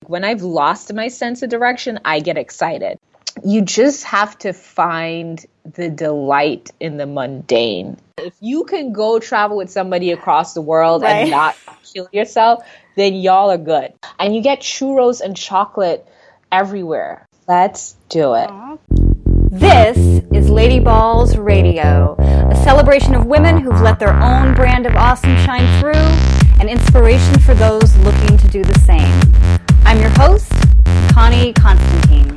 When I've lost my sense of direction, I get excited. You just have to find the delight in the mundane. If you can go travel with somebody across the world and not kill yourself, then y'all are good. And you get churros and chocolate everywhere. Let's do it. This is Lady Balls Radio, a celebration of women who've let their own brand of awesome shine through, and inspiration for those looking to do the same. I'm your host, Connie Constantine.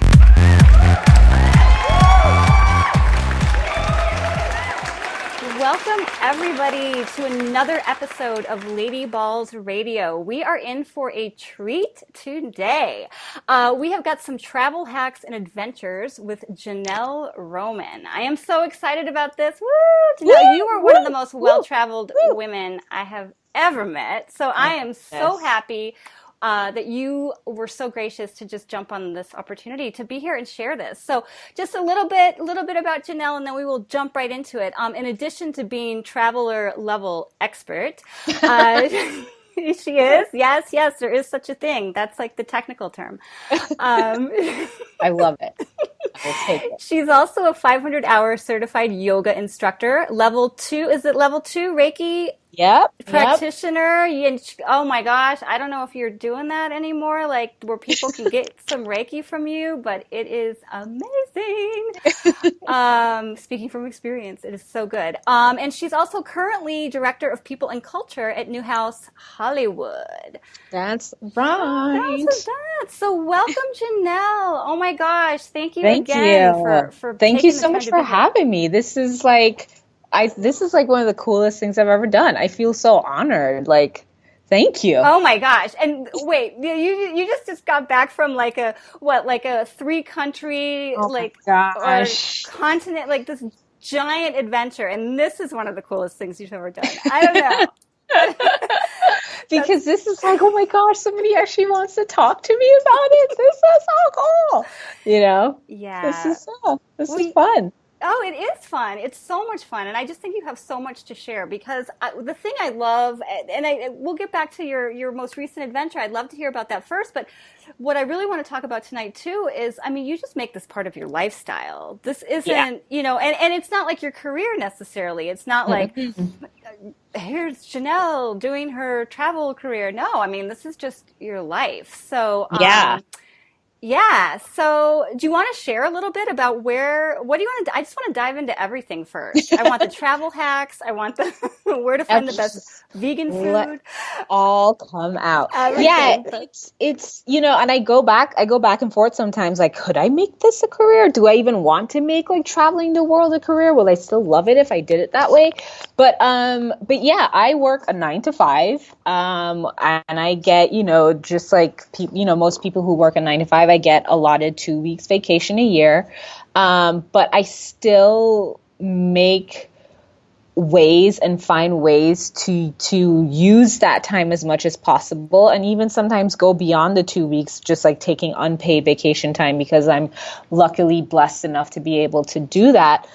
Welcome, everybody, to another episode of Lady Balls Radio. We are in for a treat today. We have got some travel hacks and adventures with Jonelle Roman. I am so excited about this. Woo! Jonelle, you are one of the most well-traveled women I have ever met. So I am so happy that you were so gracious to just jump on this opportunity to be here and share this. So just a little bit about Jonelle, and then we will jump right into it. In addition to being traveler level expert, she is. Yes, there is such a thing. That's like the technical term. I love it. I will take it. She's also a 500-hour certified yoga instructor. Level 2, is it level 2 Reiki? Yep. Practitioner. Oh my gosh, I don't know if you're doing that anymore, like where people can get some Reiki from you, but it is amazing. Speaking from experience, it is so good. And she's also currently director of people and culture at Newhouse Hollywood. That's right. So welcome, Jonelle. Oh my gosh, thank you again for thank you so much for having me. This is like one of the coolest things I've ever done. I feel so honored. Like, thank you. Oh my gosh. And wait, you just got back from like a 3-country or continent, like this giant adventure, and this is one of the coolest things you've ever done. I don't know. Because this is like, oh my gosh, somebody actually wants to talk to me about it. This is so cool. You know? Yeah. This is fun. Oh, it is fun. It's so much fun. And I just think you have so much to share, because the thing I love, and we'll get back to your most recent adventure. I'd love to hear about that first. But what I really want to talk about tonight, too, is, I mean, you just make this part of your lifestyle. This isn't, and it's not like your career necessarily. It's not like, here's Jonelle doing her travel career. No, I mean, this is just your life. So, yeah. So do you want to share a little bit about what do you want to, I just want to dive into everything first. I want the travel hacks. I want where to find the best vegan food. All come out. Everything. Yeah. It's, and I go back and forth sometimes. Like, could I make this a career? Do I even want to make like traveling the world a career? Will I still love it if I did it that way? But yeah, I work a 9 to 5. And I get, just like, most people who work a 9 to 5, I get allotted 2 weeks vacation a year. But I still make ways and find ways to use that time as much as possible, and even sometimes go beyond the 2 weeks, just like taking unpaid vacation time, because I'm luckily blessed enough to be able to do that.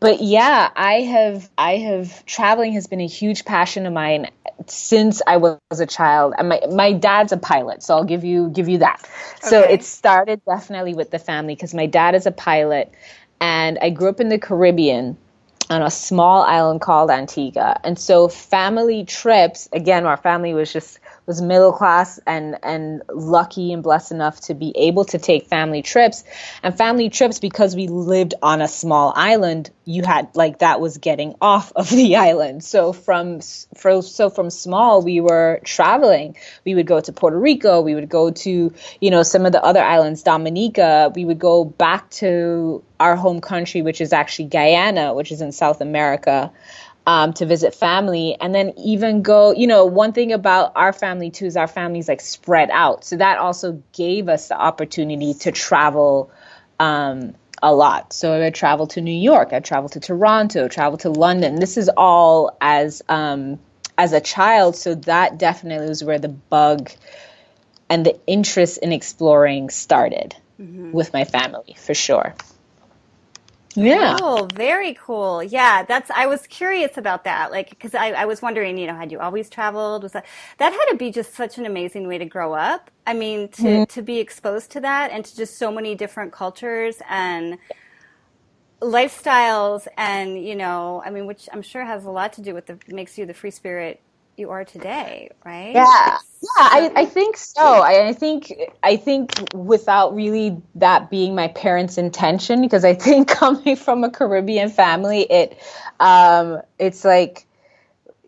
But yeah, I have traveling has been a huge passion of mine since I was a child. And my dad's a pilot, so I'll give you that. Okay. So it started definitely with the family, because my dad is a pilot, and I grew up in the Caribbean on a small island called Antigua. And so family trips, again, our family was middle class and lucky and blessed enough to be able to take family trips. And family trips, because we lived on a small island, you had that was getting off of the island. So from small, we were traveling. We would go to Puerto Rico. We would go to, some of the other islands, Dominica. We would go back to our home country, which is actually Guyana, which is in South America, to visit family. And then even go, one thing about our family too is our family's like spread out. So that also gave us the opportunity to travel a lot. So I would travel to New York, I traveled to Toronto, traveled to London. This is all as a child. So that definitely was where the bug and the interest in exploring started with my family, for sure. Yeah. Cool, very cool. Yeah, I was curious about that. Like, because I was wondering, had you always traveled? That had to be just such an amazing way to grow up. I mean, to be exposed to that and to just so many different cultures and lifestyles and, I mean, which I'm sure has a lot to do with makes you the free spirit you are today, right? Yeah, I So, think so. I think without really that being my parents' intention, because I think coming from a Caribbean family, it's like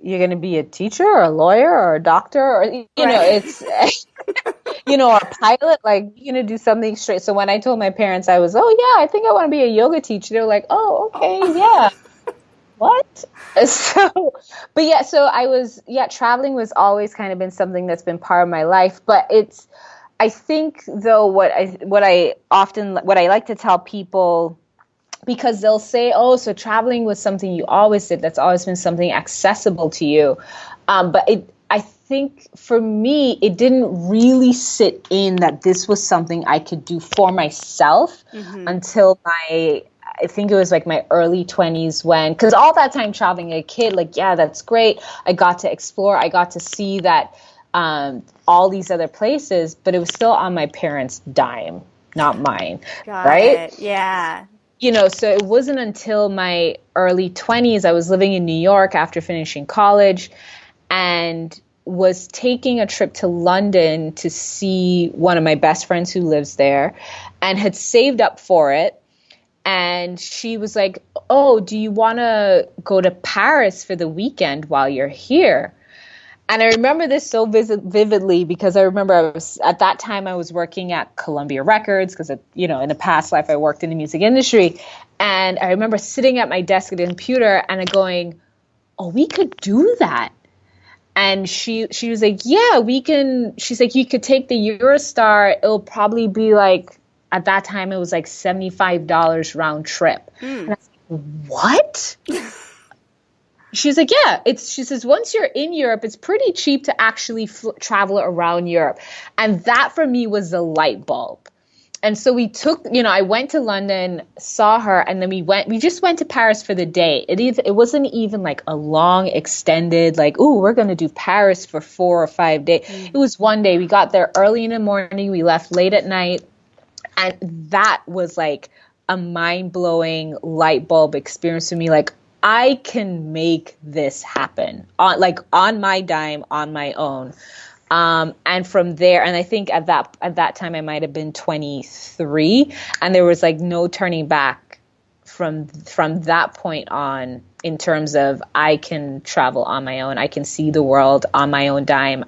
you're gonna be a teacher or a lawyer or a doctor or right. it's or a pilot, like you're gonna do something straight. So when I told my parents I was, oh yeah, I think I want to be a yoga teacher, they were like, oh okay, yeah. What? So, but yeah, so traveling was always kind of been something that's been part of my life. But I think though, what I like to tell people, because they'll say, oh, so traveling was something you always did. That's always been something accessible to you. I think for me, it didn't really sit in that this was something I could do for myself until I think it was like my early 20s because all that time traveling as a kid, like, yeah, that's great. I got to explore. I got to see that all these other places, but it was still on my parents' dime, not mine. Got Right? it. Yeah. So it wasn't until my early 20s, I was living in New York after finishing college and was taking a trip to London to see one of my best friends who lives there and had saved up for it. And she was like, oh, do you want to go to Paris for the weekend while you're here? And I remember this so vividly because I remember at that time I was working at Columbia Records because, in a past life I worked in the music industry. And I remember sitting at my desk at the computer and going, oh, we could do that. And she was like, yeah, we can. She's like, you could take the Eurostar. It'll probably be like, at that time, it was like $75 round trip. And I was like, what? She's like, yeah. She says, once you're in Europe, it's pretty cheap to actually travel around Europe. And that for me was the light bulb. And so I went to London, saw her, and then we just went to Paris for the day. It wasn't even like a long extended, like, ooh, we're going to do Paris for 4 or 5 days. It was one day. We got there early in the morning. We left late at night. And that was like a mind-blowing light bulb experience for me. Like, I can make this happen on my dime, on my own. And from there, and I think at that time I might have been 23, and there was like no turning back from that point on in terms of I can travel on my own. I can see the world on my own dime.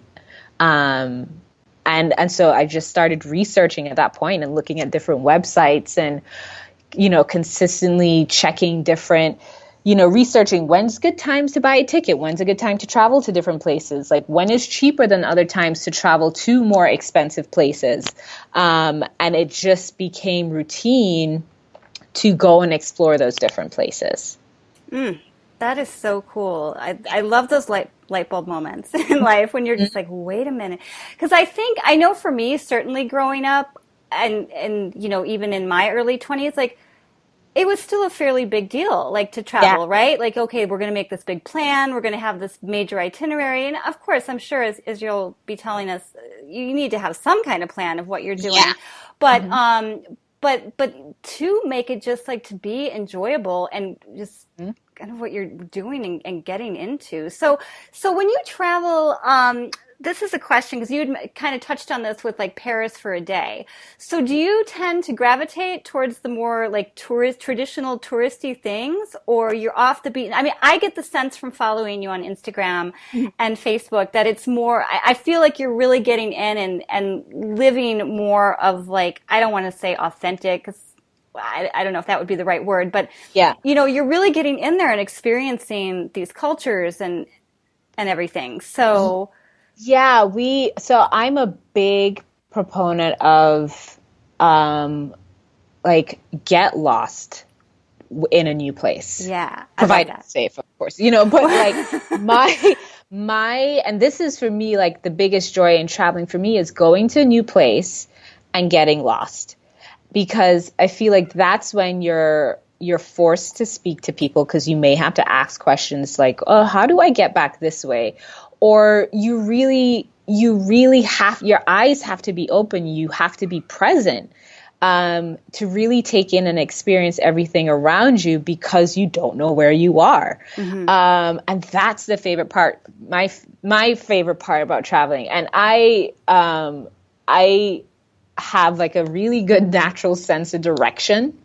And so I just started researching at that point and looking at different websites and, consistently checking different, researching when's good times to buy a ticket, when's a good time to travel to different places, like when is cheaper than other times to travel to more expensive places. And it just became routine to go and explore those different places. That is so cool. I love those light bulb moments in life when you're just like, wait a minute. Because I know for me, certainly growing up and even in my early 20s, like it was still a fairly big deal, like to Yeah. travel, right? Like, okay, we're going to make this big plan. We're going to have this major itinerary. And of course, I'm sure as you'll be telling us, you need to have some kind of plan of what you're doing. Yeah. But, but to make it just like to be enjoyable and just kind of what you're doing and getting into. So when you travel, this is a question because you had kind of touched on this with like Paris for a day. So do you tend to gravitate towards the more like traditional touristy things, or you're off the beaten? I mean, I get the sense from following you on Instagram and Facebook that it's more, I feel like you're really getting in and living more of like, I don't want to say authentic because I don't know if that would be the right word, but Yeah. you're really getting in there and experiencing these cultures and everything. So Yeah, so I'm a big proponent of like get lost in a new place. yeah, I love Provided that. it's safe, of course. But like my and this is for me like the biggest joy in traveling for me is going to a new place and getting lost. Because I feel like that's when you're you're forced to speak to people because you may have to ask questions like, oh, how do I get back this way? Or you really have, your eyes have to be open. You have to be present to really take in and experience everything around you because you don't know where you are. And that's the favorite part, my favorite part about traveling. And I have like a really good natural sense of direction.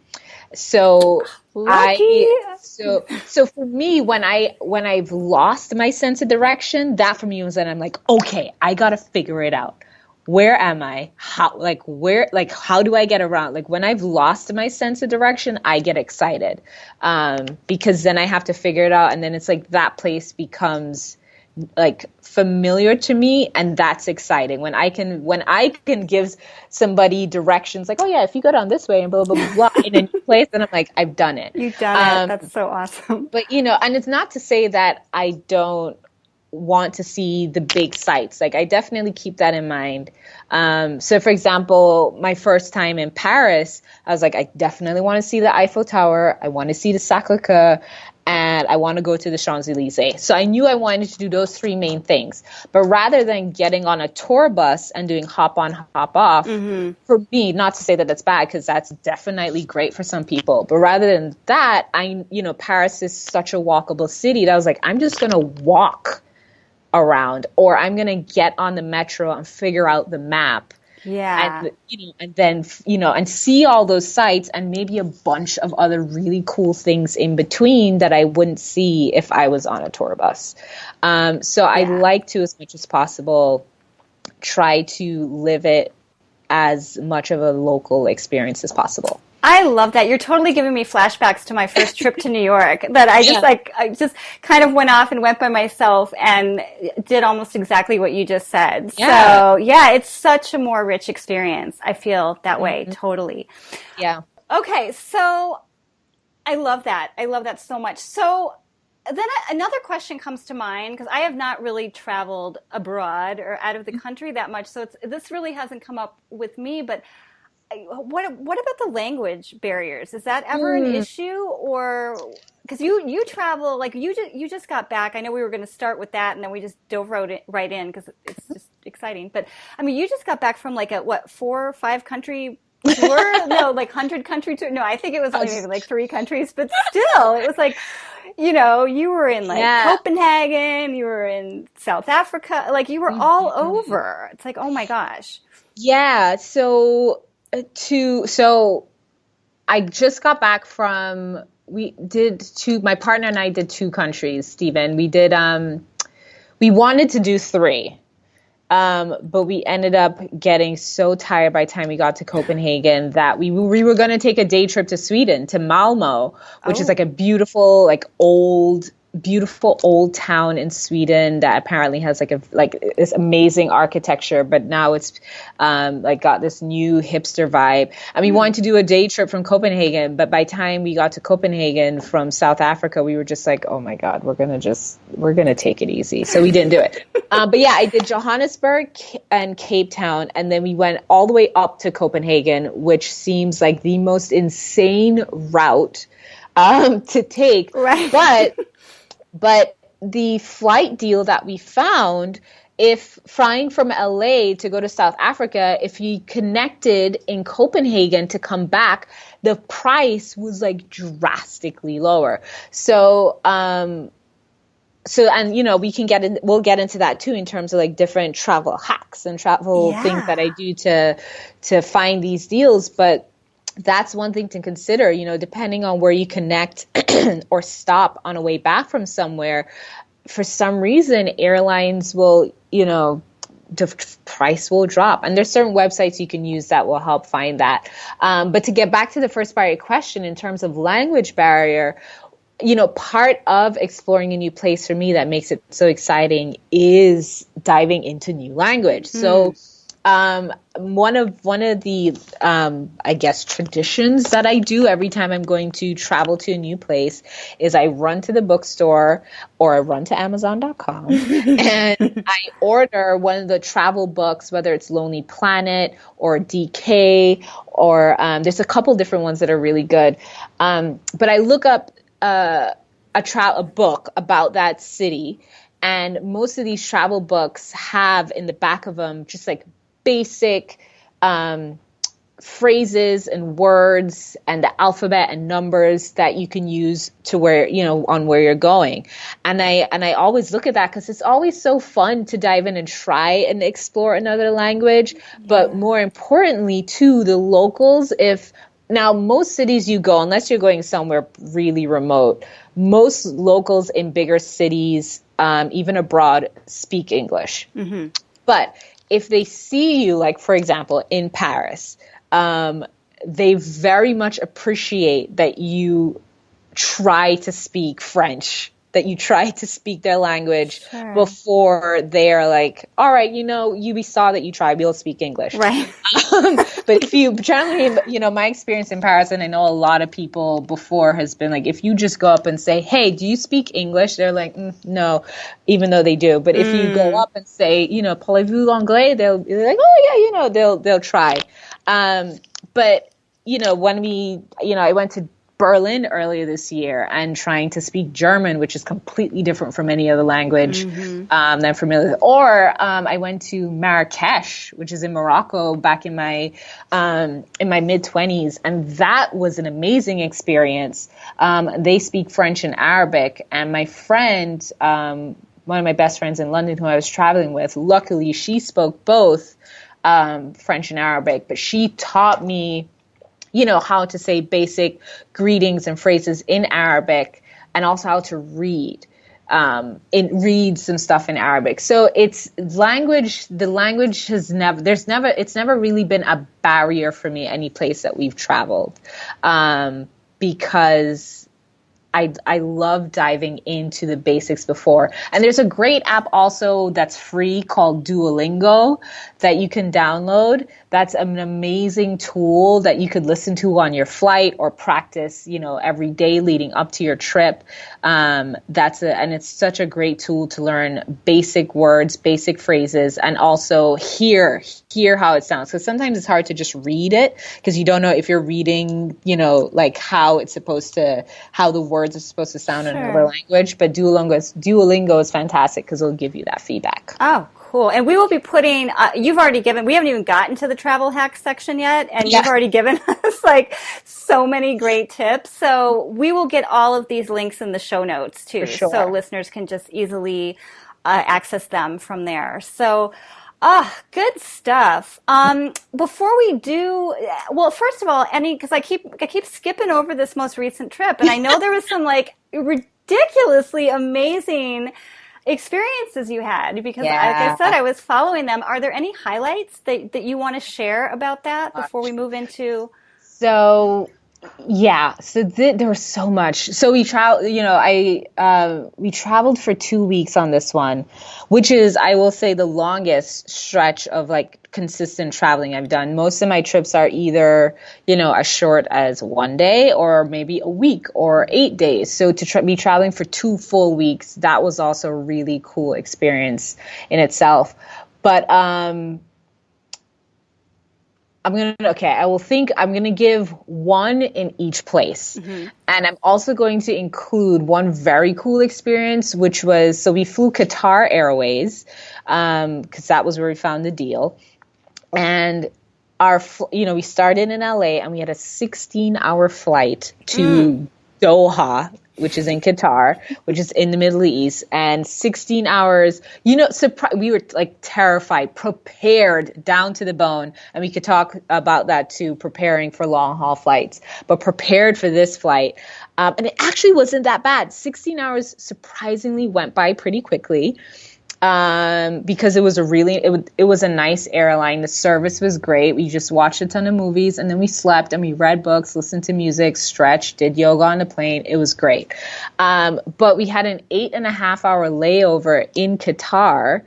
So so for me, when I've lost my sense of direction, that for me was that I'm like, okay, I got to figure it out. Where am I? How do I get around? Like when I've lost my sense of direction, I get excited because then I have to figure it out. And then it's like that place becomes like familiar to me, and that's exciting. When I can give somebody directions like, oh yeah, if you go down this way and blah, blah, blah, blah, in a new place, then I'm like, I've done it. You've done it. That's so awesome. But, and it's not to say that I don't want to see the big sites. Like I definitely keep that in mind. So for example, my first time in Paris, I was like, I definitely want to see the Eiffel Tower. I want to see the Sacré-Cœur, and I want to go to the Champs-Élysées. So I knew I wanted to do those three main things. But rather than getting on a tour bus and doing hop on, hop off, for me, not to say that that's bad, because that's definitely great for some people. But rather than that, Paris is such a walkable city that I was like, I'm just going to walk around, or I'm going to get on the metro and figure out the map. Yeah. And then and see all those sites and maybe a bunch of other really cool things in between that I wouldn't see if I was on a tour bus. So I like to, as much as possible, try to live it as much of a local experience as possible. I love that. You're totally giving me flashbacks to my first trip to New York, that I just kind of went off and went by myself and did almost exactly what you just said. Yeah. So yeah, it's such a more rich experience. I feel that way. Totally. Yeah. Okay. So I love that. I love that so much. So then another question comes to mind, because I have not really traveled abroad or out of the country that much. So this really hasn't come up with me, but what about the language barriers? Is that ever an issue? Or because you travel, like you just got back. I know we were going to start with that, and then we just dove right in because it's just exciting. But I mean, you just got back from like a 4 or 5 country tour? No, like 100 country tour. No, I think it was only maybe like 3 countries, but still, it was like, you were in like Copenhagen, you were in South Africa, like you were all over. It's like, oh my gosh. Yeah. So I just got back from, my partner and I did 2 countries, Stephen. We did, we wanted to do 3, but we ended up getting so tired by the time we got to Copenhagen that we were going to take a day trip to Sweden, to Malmo, which is like a beautiful, beautiful old town in Sweden that apparently has like this amazing architecture, but now it's got this new hipster vibe. And we wanted to do a day trip from Copenhagen, but by the time we got to Copenhagen from South Africa, we were just like, oh my God, we're gonna take it easy. So we didn't do it. But yeah, I did Johannesburg and Cape Town, and then we went all the way up to Copenhagen, which seems like the most insane route to take. Right. But the flight deal that we found, if flying from LA to go to South Africa, if you connected in Copenhagen to come back, the price was like drastically lower. So, we can we'll get into that too in terms of like different travel hacks and travel things that I do to find these deals. But that's one thing to consider, depending on where you connect or stop on a way back from somewhere. For some reason, airlines will, the price will drop. And there's certain websites you can use that will help find that. But to get back to the first part of your question, in terms of language barrier, part of exploring a new place for me that makes it so exciting is diving into new language. So One of the I guess traditions that I do every time I'm going to travel to a new place is I run to the bookstore or I run to Amazon.com and I order one of the travel books, whether it's Lonely Planet or DK or there's a couple different ones that are really good. But I look up a book about that city. And most of these travel books have in the back of them just like basic phrases and words and the alphabet and numbers that you can use to on where you're going. And I always look at that because it's always so fun to dive in and try and explore another language. Yeah. But more importantly, too, the locals, now most cities you go, unless you're going somewhere really remote, most locals in bigger cities, even abroad, speak English. Mm-hmm. But if they see you, like, for example, in Paris, they very much appreciate that you try to speak French, that you try to speak their language before they're like, all right, we saw that you tried, we'll speak English. Right. But if you generally, my experience in Paris, and I know a lot of people before has been like, if you just go up and say, hey, do you speak English? They're like, no, even though they do. But if you go up and say, parlez-vous l'anglais? They'll be like, oh yeah, they'll try. But, when I went to Berlin earlier this year and trying to speak German, which is completely different from any other language that I'm familiar with. Or I went to Marrakesh, which is in Morocco, back in my mid-20s, and that was an amazing experience. They speak French and Arabic, and my friend, one of my best friends in London who I was traveling with, luckily she spoke both French and Arabic, but she taught me how to say basic greetings and phrases in Arabic, and also how to read some stuff in Arabic. So it's language. The language it's never really been a barrier for me any place that we've traveled, because I love diving into the basics before. And there's a great app also that's free called Duolingo that you can download. That's an amazing tool that you could listen to on your flight or practice, every day leading up to your trip. And it's such a great tool to learn basic words, basic phrases, and also hear how it sounds. Because sometimes it's hard to just read it because you don't know if you're reading, like how the words are supposed to sound in another language. But Duolingo is fantastic because it'll give you that feedback. Oh, cool. And we will be putting, we haven't even gotten to the travel hacks section yet, and you've already given us like so many great tips. So we will get all of these links in the show notes too. For sure. So listeners can just easily access them from there. So, good stuff. Before we do, well, first of all, because I keep skipping over this most recent trip, and I know there was some like ridiculously amazing experiences you had because, like I said, I was following them. Are there any highlights that you want to share about that before we move into? So there was so much. So we traveled for 2 weeks on this one, which is, I will say, the longest stretch of like consistent traveling I've done. Most of my trips are either, as short as 1 day or maybe a week or 8 days. So to be traveling for 2 full weeks, that was also a really cool experience in itself. But, I'm going to give one in each place. Mm-hmm. And I'm also going to include one very cool experience, which was, so we flew Qatar Airways, because that was where we found the deal. And we started in LA and we had a 16-hour flight to Doha, which is in Qatar, which is in the Middle East, and 16 hours, we were like terrified, prepared down to the bone. And we could talk about that too, preparing for long haul flights, but prepared for this flight. And it actually wasn't that bad. 16 hours surprisingly went by pretty quickly. Because it was it was a nice airline. The service was great. We just watched a ton of movies and then we slept and we read books, listened to music, stretched, did yoga on the plane. It was great. But we had an 8.5 hour layover in Qatar,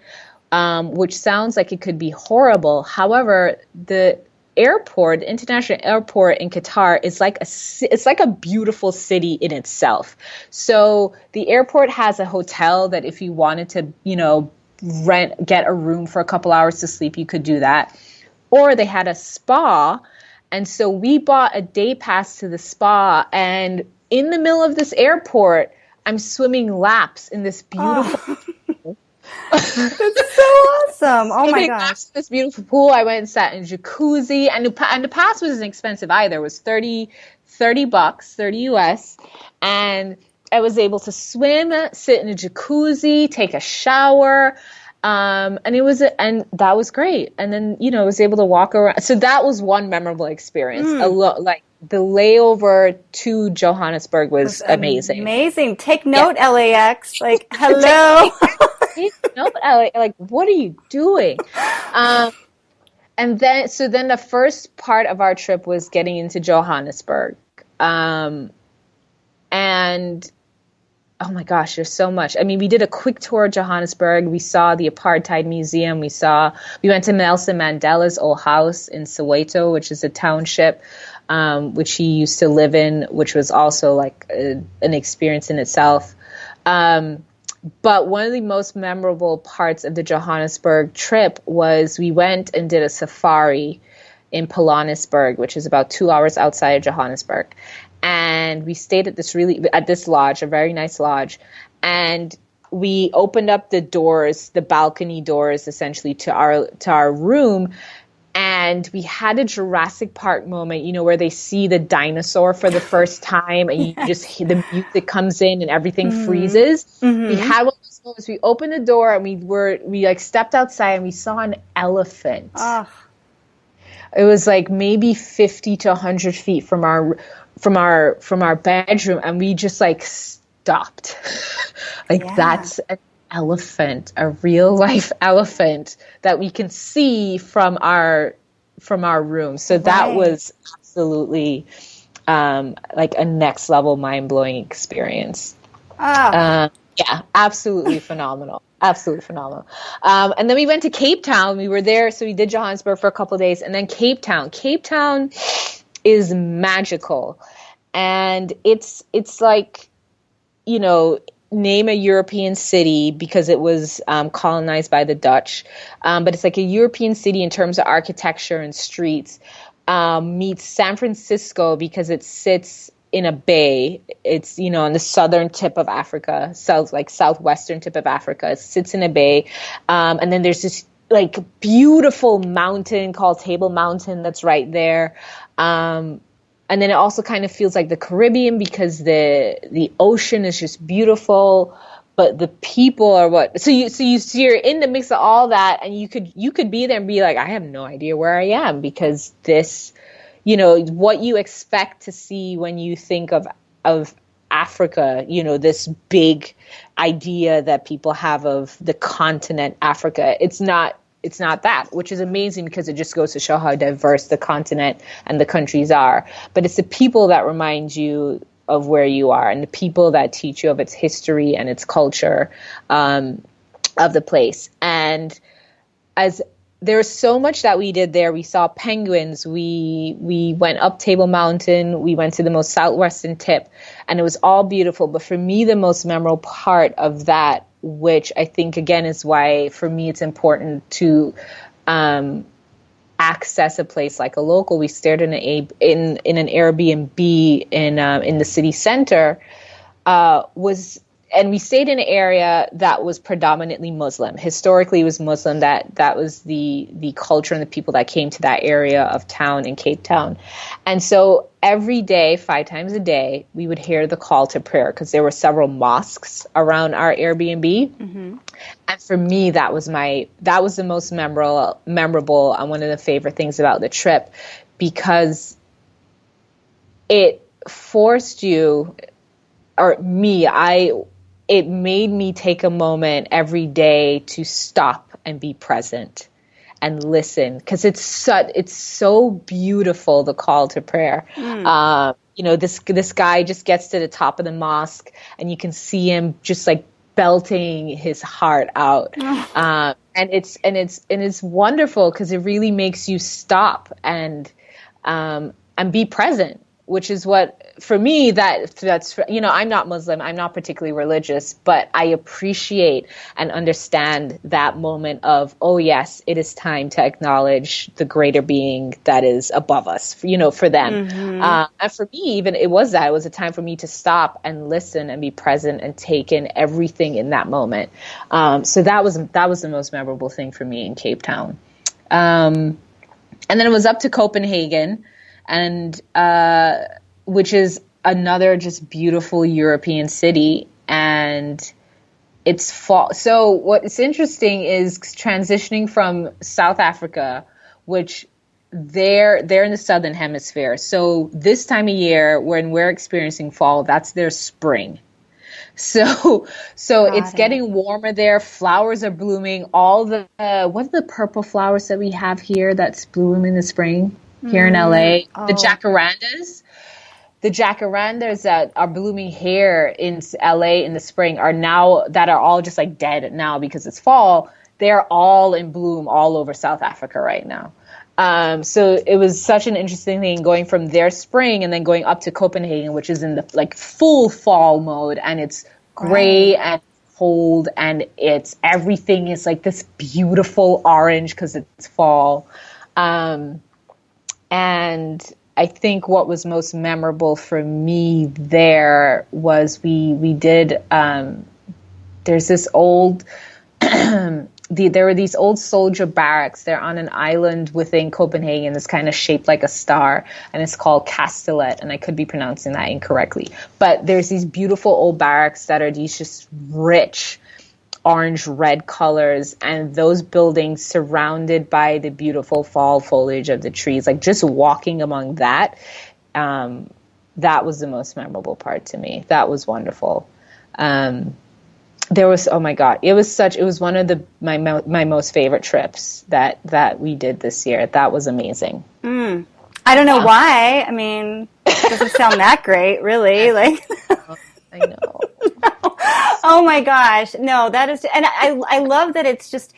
which sounds like it could be horrible. However, the international airport in Qatar is it's like a beautiful city in itself. So the airport has a hotel that if you wanted to, get a room for a couple hours to sleep, you could do that. Or they had a spa. And so we bought a day pass to the spa, and in the middle of this airport, I'm swimming laps in this beautiful That's so awesome. Oh my gosh. This beautiful pool. I went and sat in jacuzzi, and the pass wasn't expensive either. It was $30 $30 US. And I was able to swim, sit in a jacuzzi, take a shower. And that was great. And then, I was able to walk around. So that was one memorable experience. Like the layover to Johannesburg was amazing. Amazing. Take note, LAX. Like, hello. No, like, what are you doing? And then the first part of our trip was getting into Johannesburg. And oh my gosh, there's so much. I mean, we did a quick tour of Johannesburg. We saw the Apartheid Museum. We went to Nelson Mandela's old house in Soweto, which is a township, which he used to live in, which was also like an experience in itself. But one of the most memorable parts of the Johannesburg trip was we went and did a safari in Pilanesberg, which is about 2 hours outside of Johannesburg. And we stayed at this lodge, a very nice lodge. And we opened up the balcony doors, essentially to our room. And we had a Jurassic Park moment, where they see the dinosaur for the first time, and you just hear the music comes in and everything freezes. Mm-hmm. We had one of those moments. We opened the door and we stepped outside and we saw an elephant. Oh. It was like maybe 50 to 100 feet from our bedroom, and we just stopped. That's an elephant, a real life elephant that we can see from our room. So that was absolutely a next level mind blowing experience. Yeah, absolutely phenomenal. Absolutely phenomenal. And then we went to Cape Town. We were there, so we did Johannesburg for a couple of days, and then Cape Town. Cape Town is magical, and it's like, name a European city because it was colonized by the Dutch, but it's like a European city in terms of architecture and streets. Meets San Francisco because it sits in a bay. It's, on the southern tip of Africa, southwestern tip of Africa. It sits in a bay. And then there's this beautiful mountain called Table Mountain that's right there. And then it also kind of feels like the Caribbean because the ocean is just beautiful, but the people are so you're in the mix of all that, and you could be there and be like, I have no idea where I am, because this, what you expect to see when you think of Africa, this big idea that people have of the continent Africa. It's not that, which is amazing because it just goes to show how diverse the continent and the countries are. But it's the people that remind you of where you are, and the people that teach you of its history and its culture of the place. And as there's so much that we did there. We saw penguins. We went up Table Mountain. We went to the most southwestern tip, and it was all beautiful. But for me, the most memorable part of that, which I think, again, is why for me it's important to access a place like a local. We stayed in an Airbnb in the city center, and we stayed in an area that was predominantly Muslim. Historically, it was Muslim. That was the culture and the people that came to that area of town in Cape Town. And so every day, 5 times a day, we would hear the call to prayer because there were several mosques around our Airbnb. Mm-hmm. And for me, that was the most memorable and one of the favorite things about the trip, because it forced you, or me, it made me take a moment every day to stop and be present and listen, because it's so beautiful, the call to prayer. This guy just gets to the top of the mosque and you can see him just belting his heart out. and it's wonderful because it really makes you stop and be present, which is what, for me, that's, I'm not Muslim, I'm not particularly religious, but I appreciate and understand that moment of, oh yes, it is time to acknowledge the greater being that is above us, for them. And for me, even it was a time for me to stop and listen and be present and take in everything in that moment. So that was the most memorable thing for me in Cape Town. And then it was up to Copenhagen, and which is another just beautiful European city, and it's fall. So what's interesting is transitioning from South Africa, which they're in the southern hemisphere. So this time of year when we're experiencing fall, that's their spring. So it's getting warmer there. Flowers are blooming. All the what are the purple flowers that we have here that's bloom in the spring here in LA? The jacarandas. The jacarandas that are blooming here in LA in the spring that are all just like dead now because it's fall. They're all in bloom all over South Africa right now. So it was such an interesting thing going from their spring and then going up to Copenhagen, which is in the like full fall mode, and it's gray and cold, and everything is like this beautiful orange because it's fall. And I think what was most memorable for me there was we did, there's this old, there were these old soldier barracks. They're on an island within Copenhagen that's kind of shaped like a star, and it's called Castellet, and I could be pronouncing that incorrectly. But there's these beautiful old barracks that are these just rich orange-red colors, and those buildings surrounded by the beautiful fall foliage of the trees. Like just walking among that, that was the most memorable part to me. That was wonderful. There was, oh my God, it was one of my most favorite trips that we did this year. That was amazing. I don't know why. I mean, it doesn't sound that great, really. Like, I know. Oh my gosh. No, that is, and I love that it's just,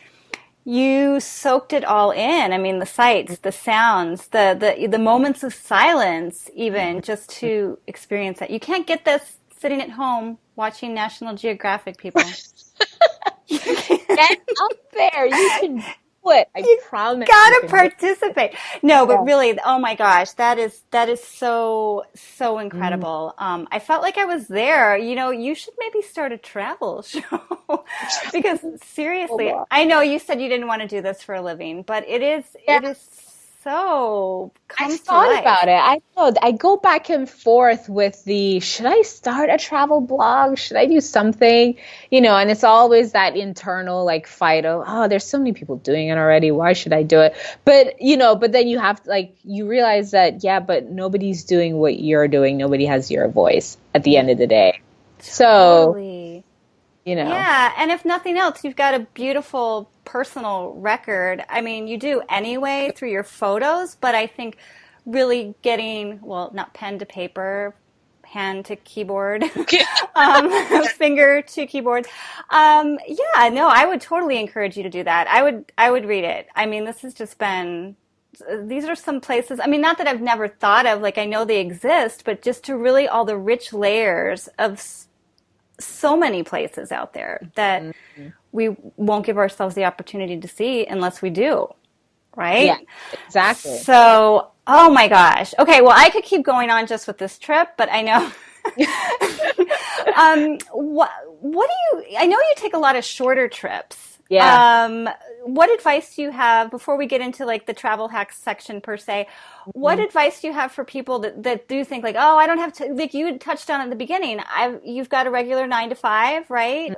you soaked it all in. I mean, the sights, the sounds, the moments of silence, even just to experience that. You can't get this sitting at home watching National Geographic, people. Get up there. You can do it. I promise. Gotta participate. No, but really, oh my gosh, that is so incredible. I felt like I was there. You should maybe start a travel show because seriously, I know you said you didn't want to do this for a living, but it is so comes to life. I thought about it. I know. I go back and forth with should I start a travel blog? Should I do something? And it's always that internal like fight of, oh, there's so many people doing it already. Why should I do it? But, but then you have to, you realize that, yeah, but nobody's doing what you're doing. Nobody has your voice at the end of the day. Totally. So, Yeah. And if nothing else, you've got a beautiful personal record. I mean, you do anyway through your photos, but I think really getting, well, not pen to paper, hand to keyboard, finger to keyboard. Yeah, no, I would totally encourage you to do that. I would read it. I mean, this has just been, these are some places, I mean, not that I've never thought of, like I know they exist, but just to really all the rich layers of so many places out there that we won't give ourselves the opportunity to see unless we do, right? Yeah, exactly. So, oh my gosh. Okay, well, I could keep going on just with this trip, but I know. What do you? I know you take a lot of shorter trips. Yeah. What advice do you have before we get into like the travel hacks section per se? What advice do you have for people that do think like, oh, I don't have to, like you had touched on at the beginning, you've got a regular 9 to 5, right?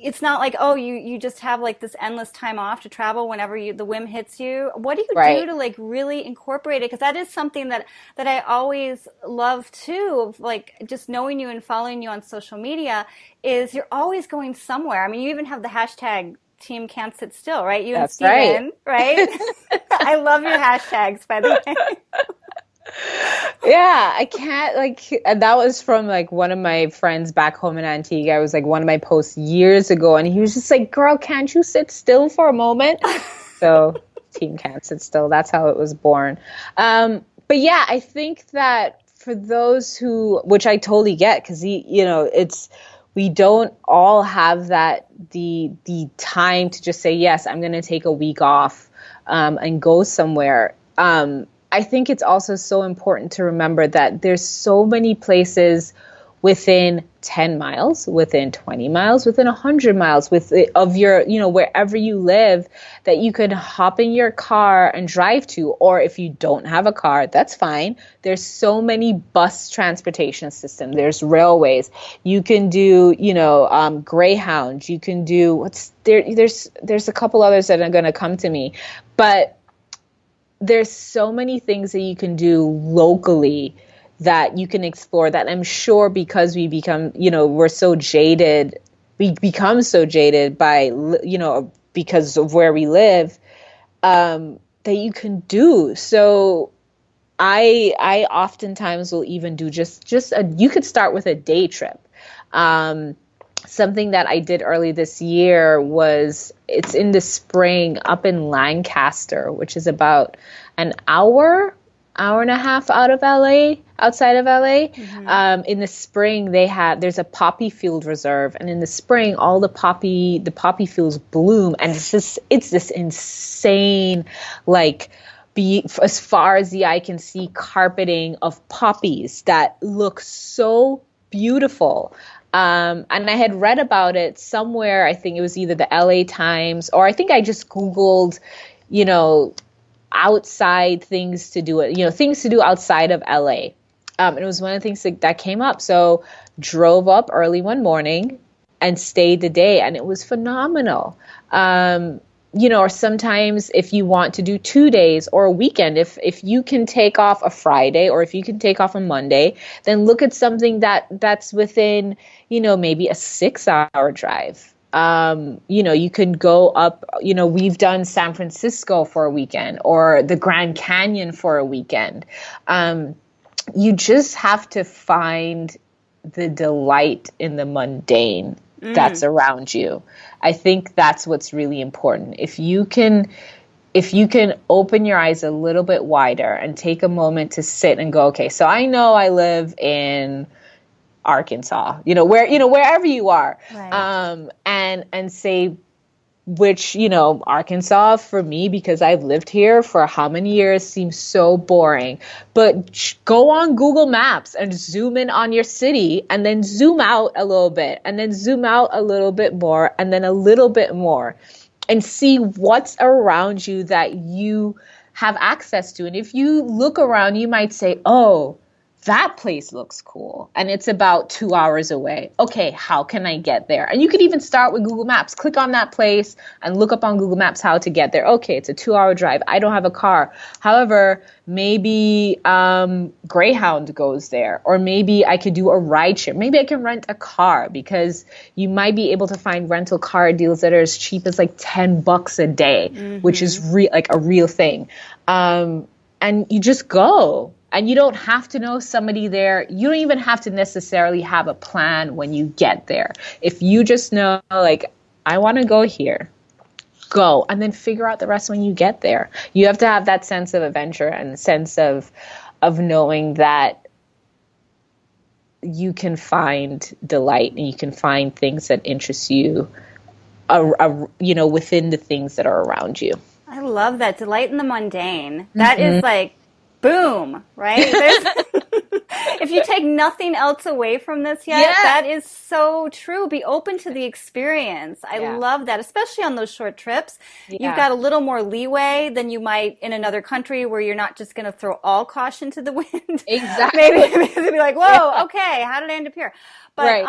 It's not like, oh, you just have like this endless time off to travel whenever the whim hits you. What do you do to like really incorporate it? Because that is something that I always love too, of like just knowing you and following you on social media is you're always going somewhere. I mean, you even have the hashtag Team Can't Sit Still, right? You and Steven, right? I love your hashtags, by the way. Yeah, I can't like and that was from like one of my friends back home in Antigua. It was like one of my posts years ago and he was just like, "Girl, can't you sit still for a moment?" So, Team Can't Sit Still. That's how it was born. But yeah, I think that for those who, which I totally get, because it's we don't all have that the time to just say, yes, I'm going to take a week off and go somewhere. I think it's also so important to remember that there's so many places within 10 miles, within 20 miles, within 100 miles of your, wherever you live that you can hop in your car and drive to. Or if you don't have a car, that's fine. There's so many bus transportation systems. There's railways. You can do, Greyhound. You can do there's a couple others that are going to come to me, but there's so many things that you can do locally that you can explore that I'm sure because we become, we're so jaded, we become so jaded by, because of where we live, that you can do. So I oftentimes will even do you could start with a day trip. Something that I did early this year it's in the spring up in Lancaster, which is about an hour and a half outside of LA. Mm-hmm. In the spring, there's a poppy field reserve, and in the spring, all the poppy fields bloom, and it's this insane, like, as far as the eye can see, carpeting of poppies that look so beautiful. And I had read about it somewhere. I think it was either the LA Times, or I think I just Googled, outside things to do, things to do outside of LA. And it was one of the things that came up. So drove up early one morning and stayed the day, and it was phenomenal. Or sometimes if you want to do 2 days or a weekend, if you can take off a Friday or if you can take off a Monday, then look at something that's within, maybe a 6-hour drive. You can go up, we've done San Francisco for a weekend or the Grand Canyon for a weekend. You just have to find the delight in the mundane that's around you. I think that's what's really important. If you can open your eyes a little bit wider and take a moment to sit and go, okay, so I know I live in Arkansas, wherever you are, right. And say which, Arkansas for me, because I've lived here for how many years, seems so boring. But go on Google Maps and zoom in on your city and then zoom out a little bit and then zoom out a little bit more and then a little bit more and see what's around you that you have access to. And if you look around, you might say, oh, that place looks cool. And it's about 2 hours away. Okay, how can I get there? And you could even start with Google Maps. Click on that place and look up on Google Maps how to get there. Okay, it's a 2-hour drive. I don't have a car. However, maybe Greyhound goes there. Or maybe I could do a ride share. Maybe I can rent a car, because you might be able to find rental car deals that are as cheap as like $10 a day, which is like a real thing. And you just go. And you don't have to know somebody there. You don't even have to necessarily have a plan when you get there. If you just know, like, I want to go here, go. And then figure out the rest when you get there. You have to have that sense of adventure and sense of knowing that you can find delight and you can find things that interest you, within the things that are around you. I love that. Delight in the mundane. That is like, boom, right? If you take nothing else away from this yet, that is so true. Be open to the experience. I love that, especially on those short trips. You've got a little more leeway than you might in another country where you're not just going to throw all caution to the wind. Exactly. Maybe be like, whoa, okay, how did I end up here? But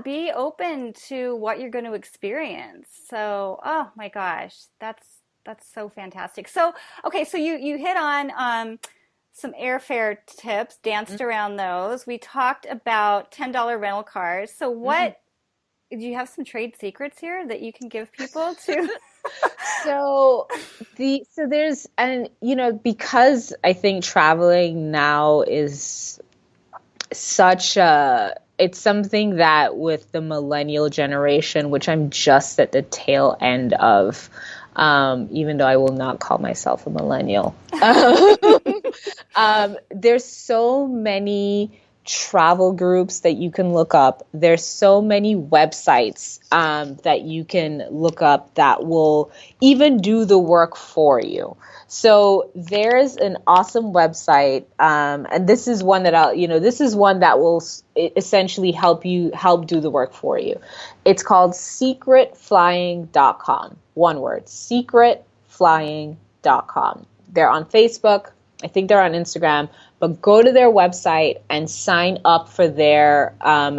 be open to what you're going to experience. So, oh my gosh, that's so fantastic. So, okay, so you hit on some airfare tips, danced around those. We talked about $10 rental cars. So what, do you have some trade secrets here that you can give people to? So so there's, and because I think traveling now is such a it's something that with the millennial generation, which I'm just at the tail end of, even though I will not call myself a millennial. There's so many travel groups that you can look up. There's so many websites that you can look up that will even do the work for you. So there's an awesome website, and this is one that this is one that will essentially help do the work for you. It's called secretflying.com. One word, secretflying.com. They're on Facebook. I think they're on Instagram, but go to their website and sign up for their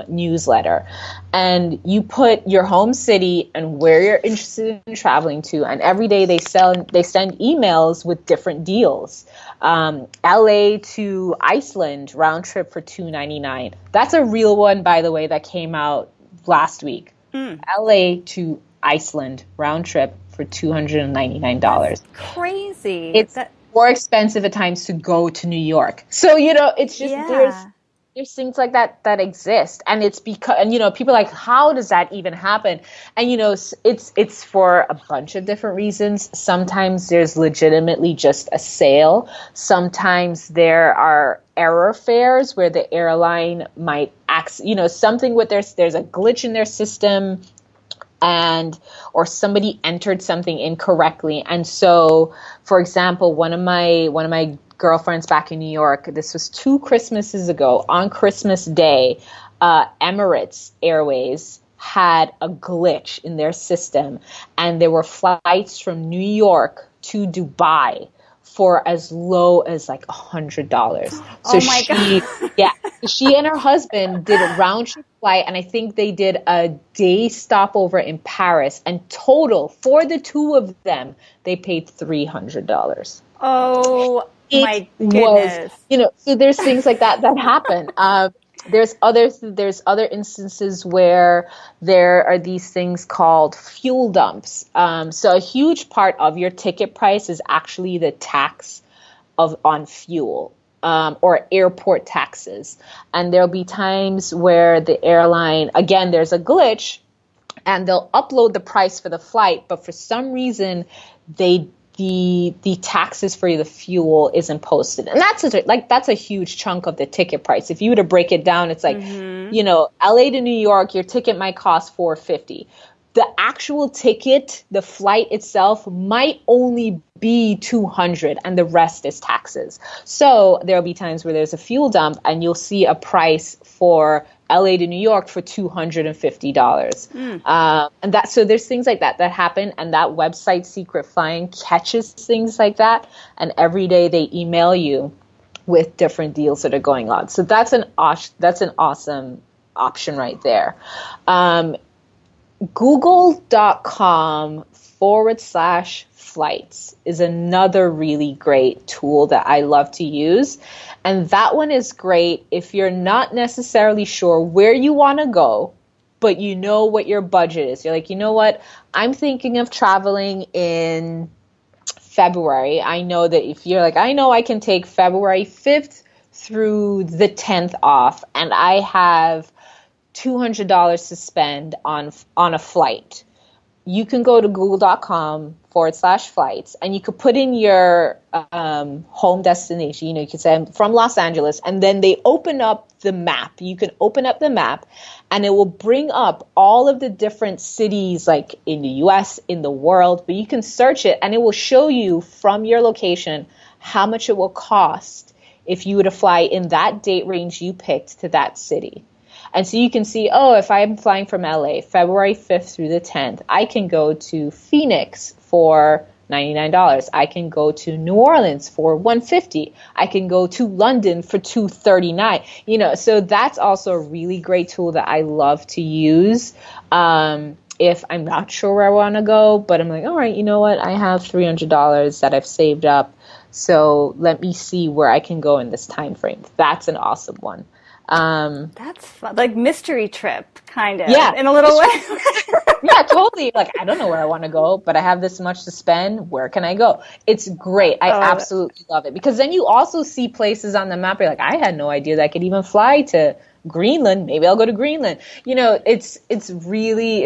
newsletter. And you put your home city and where you're interested in traveling to. And every day they send emails with different deals. LA to Iceland round trip for $299. That's a real one, by the way, that came out last week. LA to Iceland round trip for $299. That's crazy. It's more expensive at times to go to New York. So, it's just, there's things like that exist. And it's because, and, people are like, how does that even happen? And, it's for a bunch of different reasons. Sometimes there's legitimately just a sale. Sometimes there are error fares where the airline might something with there's a glitch in their system, or somebody entered something incorrectly. And so, for example, one of my girlfriends back in New York, this was 2 Christmases ago, on Christmas Day, Emirates Airways had a glitch in their system, and there were flights from New York to Dubai for as low as like $100. So oh my God. She and her husband did a round trip flight, and I think they did a day stopover in Paris, and total for the two of them, they paid $300. Oh my goodness. So there's things like that happen. There's other instances where there are these things called fuel dumps. So a huge part of your ticket price is actually the tax on fuel, or airport taxes. And there'll be times where the airline, again, there's a glitch, and they'll upload the price for the flight, but for some reason the taxes for the fuel isn't posted. And that's a huge chunk of the ticket price. If you were to break it down, it's like, LA to New York, your ticket might cost $450. The actual ticket, the flight itself, might only be $200, and the rest is taxes. So there'll be times where there's a fuel dump, and you'll see a price for LA to New York for $250. And so there's things like that happen, and that website Secret Flying catches things like that, and every day they email you with different deals that are going on. So that's an awesome option right there. Google.com/flights is another really great tool that I love to use. And that one is great if you're not necessarily sure where you want to go, but you know what your budget is. You're like, you know what? I'm thinking of traveling in February. I know that if you're like, I know I can take February 5th through the 10th off, and I have $200 to spend on a flight. You can go to google.com/flights, and you could put in your home destination. You can say, I'm from Los Angeles, and then they open up the map. You can open up the map, and it will bring up all of the different cities, like in the US, in the world, but you can search it, and it will show you from your location how much it will cost if you were to fly in that date range you picked to that city. And so you can see, if I'm flying from LA, February 5th through the 10th, I can go to Phoenix for $99. I can go to New Orleans for $150. I can go to London for $239. So that's also a really great tool that I love to use. If I'm not sure where I want to go, but I'm like, all right, you know what? I have $300 that I've saved up. So let me see where I can go in this time frame. That's an awesome one. That's fun. Like mystery trip, kind of, Yeah, in a little way. yeah, totally. Like, I don't know where I want to go, but I have this much to spend. Where can I go? It's great. I I love it. absolutely love it because then you also see places on the map. You're like, I had no idea that I could even fly to Greenland. Maybe I'll go to Greenland. It's really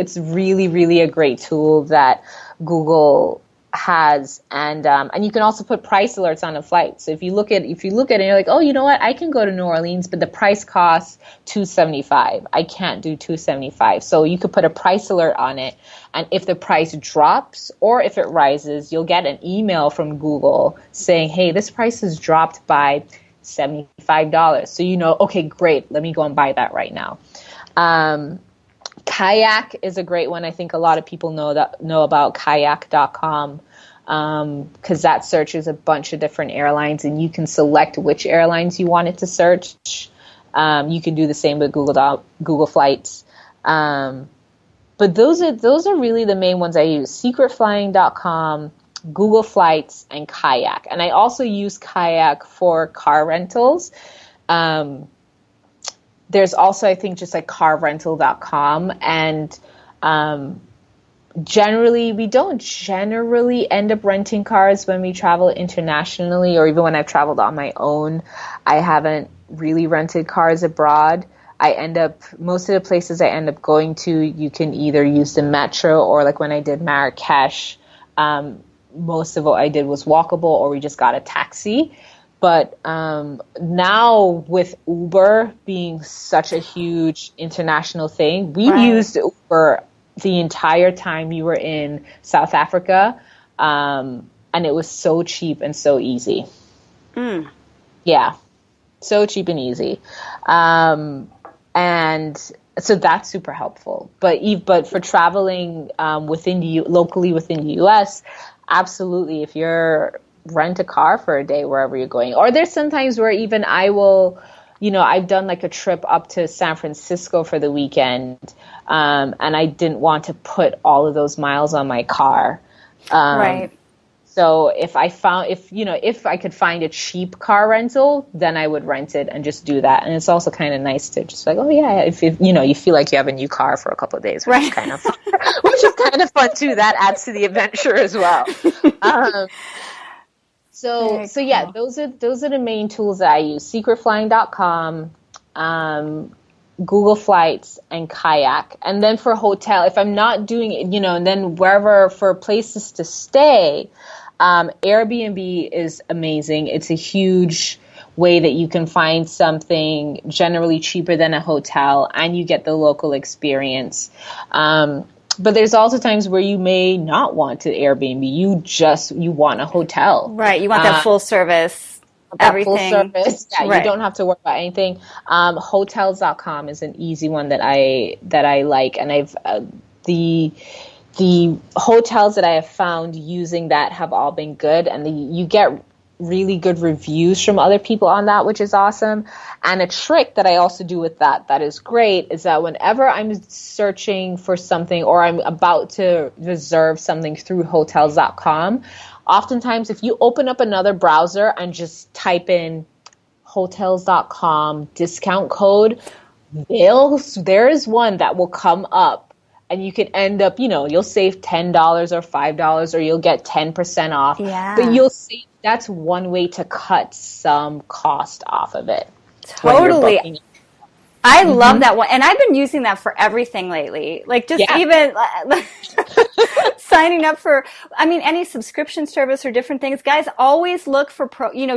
a great tool that Google has, and you can also put price alerts on a flight. So if you look at it and you're like, oh, you know what, I can go to New Orleans, but the price costs $275. I can't do $275. So you could put a price alert on it, and if the price drops or if it rises, you'll get an email from Google saying, hey, this price has dropped by $75. So okay, great, let me go and buy that right now. Kayak is a great one. I think a lot of people know about kayak.com, because that searches a bunch of different airlines, and you can select which airlines you want it to search. You can do the same with Google Flights. But those are really the main ones I use: secretflying.com, Google Flights, and Kayak. And I also use Kayak for car rentals. There's also, I think, just like carrental.com. And generally, we don't generally end up renting cars when we travel internationally, or even when I've traveled on my own. I haven't really rented cars abroad. Most of the places I end up going to, you can either use the metro, or like when I did Marrakesh, most of what I did was walkable, or we just got a taxi. But now with Uber being such a huge international thing, we Right. used Uber the entire time we were in South Africa, and it was so cheap and so easy. Yeah, so cheap and easy. And so that's super helpful. But for traveling locally within the U.S., absolutely, if you're rent a car for a day wherever you're going. Or there's sometimes where even I will, I've done like a trip up to San Francisco for the weekend, and I didn't want to put all of those miles on my car. Right. So if I could find a cheap car rental, then I would rent it and just do that. And it's also kind of nice to just like, oh yeah, if you feel like you have a new car for a couple of days, which is kind of fun, which is kind of fun too. That adds to the adventure as well. So yeah, cool. those are the main tools that I use: secretflying.com, Google Flights, and Kayak. And then for hotel, if I'm not doing it, and then wherever for places to stay, Airbnb is amazing. It's a huge way that you can find something generally cheaper than a hotel, and you get the local experience. But there's also times where you may not want to Airbnb. You want a hotel. Right. You want that full service, everything. Full service. Yeah, Right. You don't have to worry about anything. Hotels.com is an easy one that I like, and I've the hotels that I have found using that have all been good, and you get really good reviews from other people on that, which is awesome. And a trick that I also do with that is great, is that whenever I'm searching for something or I'm about to reserve something through hotels.com, oftentimes if you open up another browser and just type in hotels.com discount code, there is one that will come up, and you can end up, you'll save $10 or $5, or you'll get 10% off. Yeah. But you'll see that's one way to cut some cost off of it. Totally. I love that one. And I've been using that for everything lately. Like just even signing up for, any subscription service or different things. Guys, always look for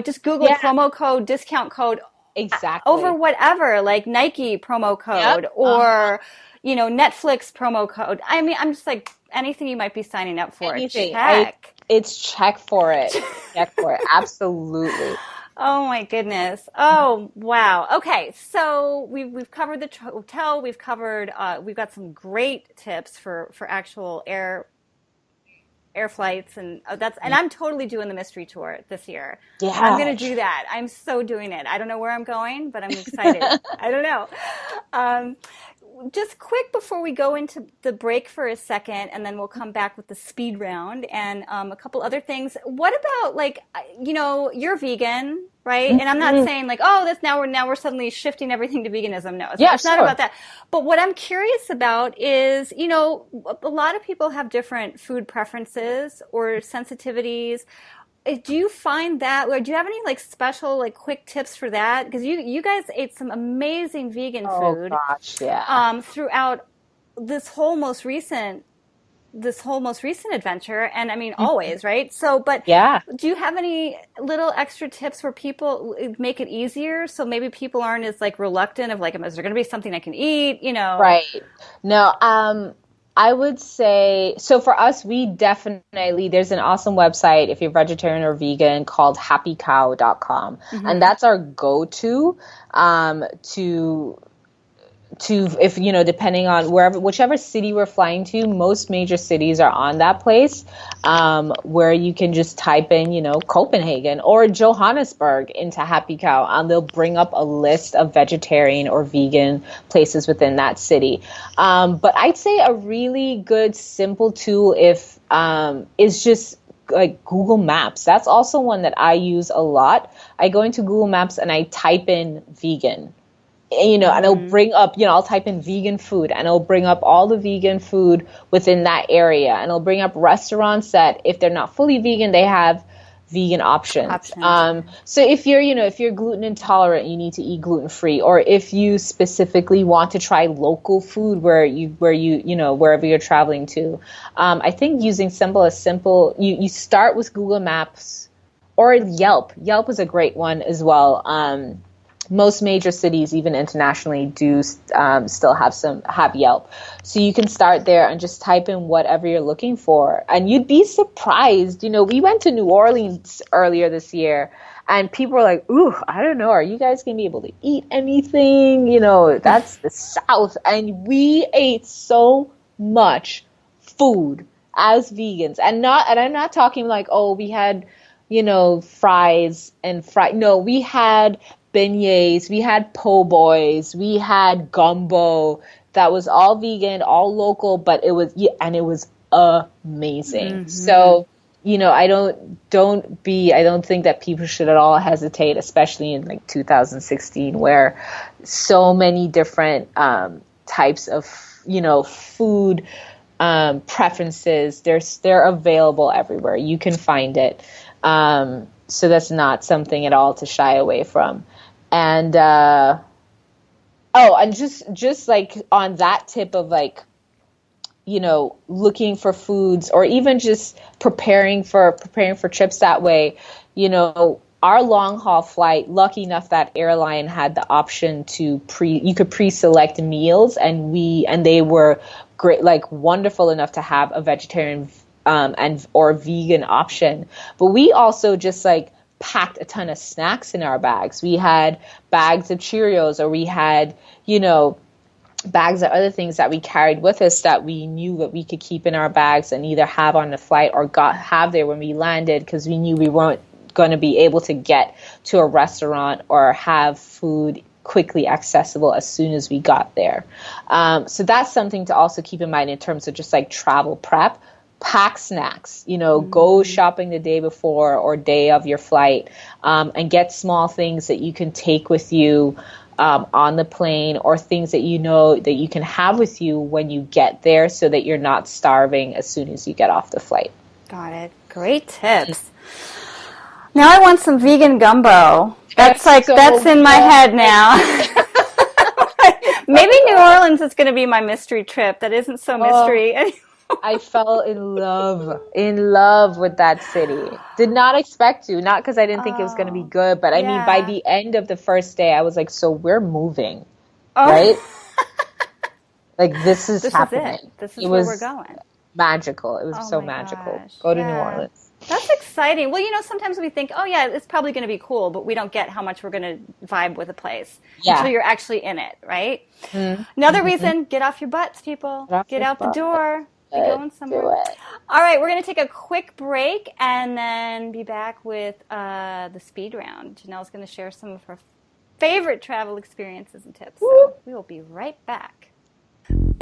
just Google promo code, discount code. Exactly. Over whatever, like Nike promo code or, Netflix promo code. I'm just like anything you might be signing up for. Anything. Check. Check for it. Check for it. Absolutely. Oh my goodness. Oh, wow. Okay. So we've covered the hotel. We've got some great tips for actual air flights, and I'm totally doing the mystery tour this year. Yeah. I'm going to do that. I'm so doing it. I don't know where I'm going, but I'm excited. I don't know. Just quick before we go into the break for a second, and then we'll come back with the speed round and a couple other things. What about you're vegan. right? And I'm not saying like, oh, this now we're suddenly shifting everything to veganism. No, Yeah, it's not sure. about that. But what I'm curious about is, a lot of people have different food preferences or sensitivities. Do you find that, or do you have any like special like quick tips for that? Because you guys ate some amazing vegan Oh food gosh, yeah. throughout this whole most recent adventure, and I mean always, right? So, but Yeah. do you have any little extra tips where people make it easier so maybe people aren't as like reluctant of like, is there going to be something I can eat, Right. No, I would say so for us, we definitely there's an awesome website if you're vegetarian or vegan called happycow.com. And Mm-hmm. that's our go-to to if depending on whichever city we're flying to, most major cities are on that place, where you can just type in Copenhagen or Johannesburg into Happy Cow, and they'll bring up a list of vegetarian or vegan places within that city. But I'd say a really good simple tool if is just like Google Maps. That's also one that I use a lot. I go into Google Maps and I type in vegan, and it'll Mm-hmm. bring up, I'll type in vegan food and it'll bring up all the vegan food within that area. And it'll bring up restaurants that if they're not fully vegan, they have vegan options. Options. So if you're gluten intolerant, you need to eat gluten free, or if you specifically want to try local food wherever you're traveling to, I think using you start with Google Maps or Yelp. Yelp is a great one as well. Most major cities, even internationally, do still have Yelp. So you can start there and just type in whatever you're looking for. And you'd be surprised. We went to New Orleans earlier this year and people were like, ooh, I don't know, are you guys going to be able to eat anything? That's the South. And we ate so much food as vegans. And I'm not talking like, oh, we had, fries and No, we had beignets, we had po' boys, we had gumbo that was all vegan, all local, but it was, yeah, and it was amazing. Mm-hmm. So, I don't think that people should at all hesitate, especially in like 2016, where so many different types of, food preferences, they're available everywhere. You can find it. So that's not something at all to shy away from. And and just like on that tip of like, looking for foods or even just preparing for trips that way, our long haul flight, lucky enough that airline had the option to you could pre-select meals, and they were great, like wonderful enough to have a vegetarian or vegan option. But we also just like packed a ton of snacks in our bags. We had bags of Cheerios, or we had, bags of other things that we carried with us that we knew that we could keep in our bags and either have on the flight or have there when we landed, because we knew we weren't going to be able to get to a restaurant or have food quickly accessible as soon as we got there. So that's something to also keep in mind in terms of just like travel prep. Pack snacks, go shopping the day before or day of your flight, and get small things that you can take with you on the plane, or things that that you can have with you when you get there, so that you're not starving as soon as you get off the flight. Got it. Great tips. Now I want some vegan gumbo. That's in my head now. Maybe New Orleans is going to be my mystery trip. That isn't so mystery anymore. I fell in love with that city. Did not expect to, not because I didn't think it was going to be good, but I mean, by the end of the first day, I was like, so we're moving, right? Like this is happening. This is where we're going. Magical. It was so magical. Gosh. Go to New Orleans. That's exciting. Well, sometimes we think, oh yeah, it's probably going to be cool, but we don't get how much we're going to vibe with a place until you're actually in it, right? Mm-hmm. Another reason, get off your butts, people. Get out the door. Be going somewhere. All right, we're going to take a quick break and then be back with the speed round. Jonelle's going to share some of her favorite travel experiences and tips. So we will be right back.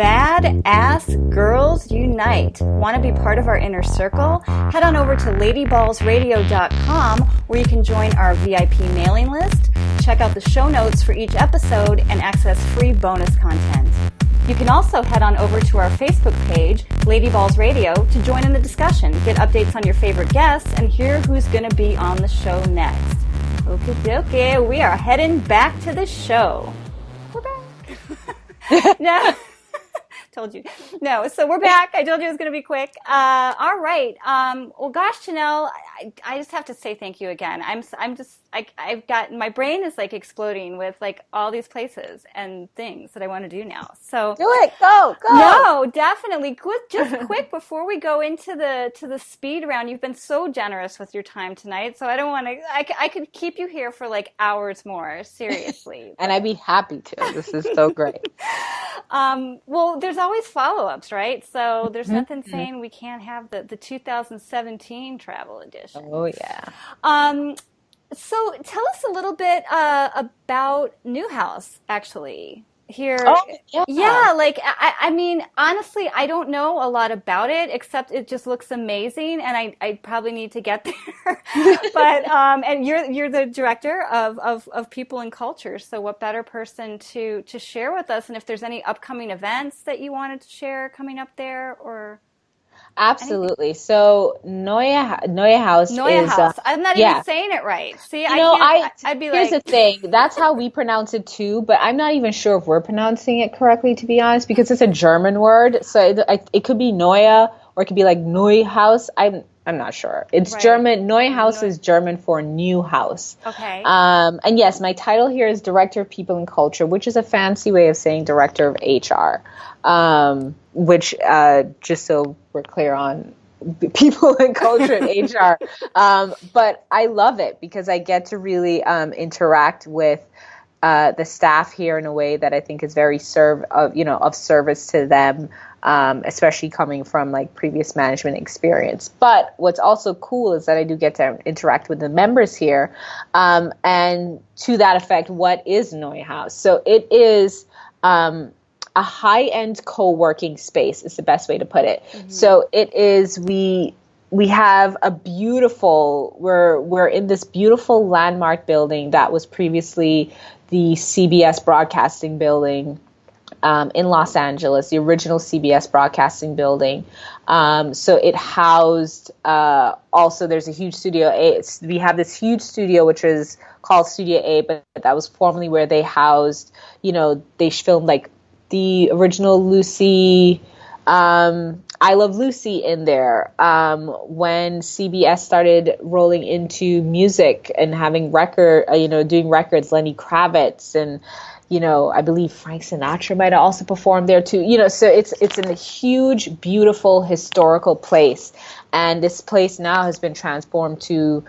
Badass Girls Unite. Want to be part of our inner circle? Head on over to ladyballsradio.com where you can join our VIP mailing list, check out the show notes for each episode, and access free bonus content. You can also head on over to our Facebook page, Lady Balls Radio, to join in the discussion, get updates on your favorite guests, and hear who's going to be on the show next. Okie dokie, we are heading back to the show. We're back. No. Told you. No, so we're back. I told you it was going to be quick. All right. Well, gosh, Jonelle, I just have to say thank you again. I've got, my brain is like exploding with like all these places and things that I want to do now. So do it. Go. No, definitely. Just quick before we go into the speed round. You've been so generous with your time tonight. So I don't want to, I could keep you here for like hours more, seriously. And I'd be happy to. This is so great. Well, there's always follow-ups, right? So there's nothing saying we can't have the 2017 travel edition. Oh, yeah. So tell us a little bit about Newhouse, actually. Here. Oh, yeah. Yeah, like, I mean, honestly, I don't know a lot about it, except it just looks amazing, and I probably need to get there. But, and you're the director of People and Culture, so what better person to share with us, and if there's any upcoming events that you wanted to share coming up there, or... Absolutely. Anything? So Neuhaus is... I'm not even saying it right. See, I'd be here's the thing. That's how we pronounce it too, but I'm not even sure if we're pronouncing it correctly, to be honest, because it's a German word. So it could be Neue, or it could be like Neuhaus. I'm not sure. It's right. German. Neuhaus is German for new house. Okay. And yes, my title here is Director of People and Culture, which is a fancy way of saying Director of HR. Which, just so we're clear on people and culture and HR. But I love it because I get to really interact with the staff here in a way that I think is very of service to them, especially coming from like previous management experience. But what's also cool is that I do get to interact with the members here. And to that effect, what is Neuhaus? So it is a high-end co-working space is the best way to put it. Mm-hmm. So it is, we have a beautiful, we're in this beautiful landmark building that was previously the CBS Broadcasting Building in Los Angeles, the original CBS Broadcasting Building. So it housed, also there's a huge Studio A. We have this huge studio, which is called Studio A, but that was formerly where they housed, they filmed like the original Lucy, I Love Lucy in there. When CBS started rolling into music and having doing records, Lenny Kravitz and, I believe Frank Sinatra might have also performed there too. So it's in a huge, beautiful, historical place. And this place now has been transformed to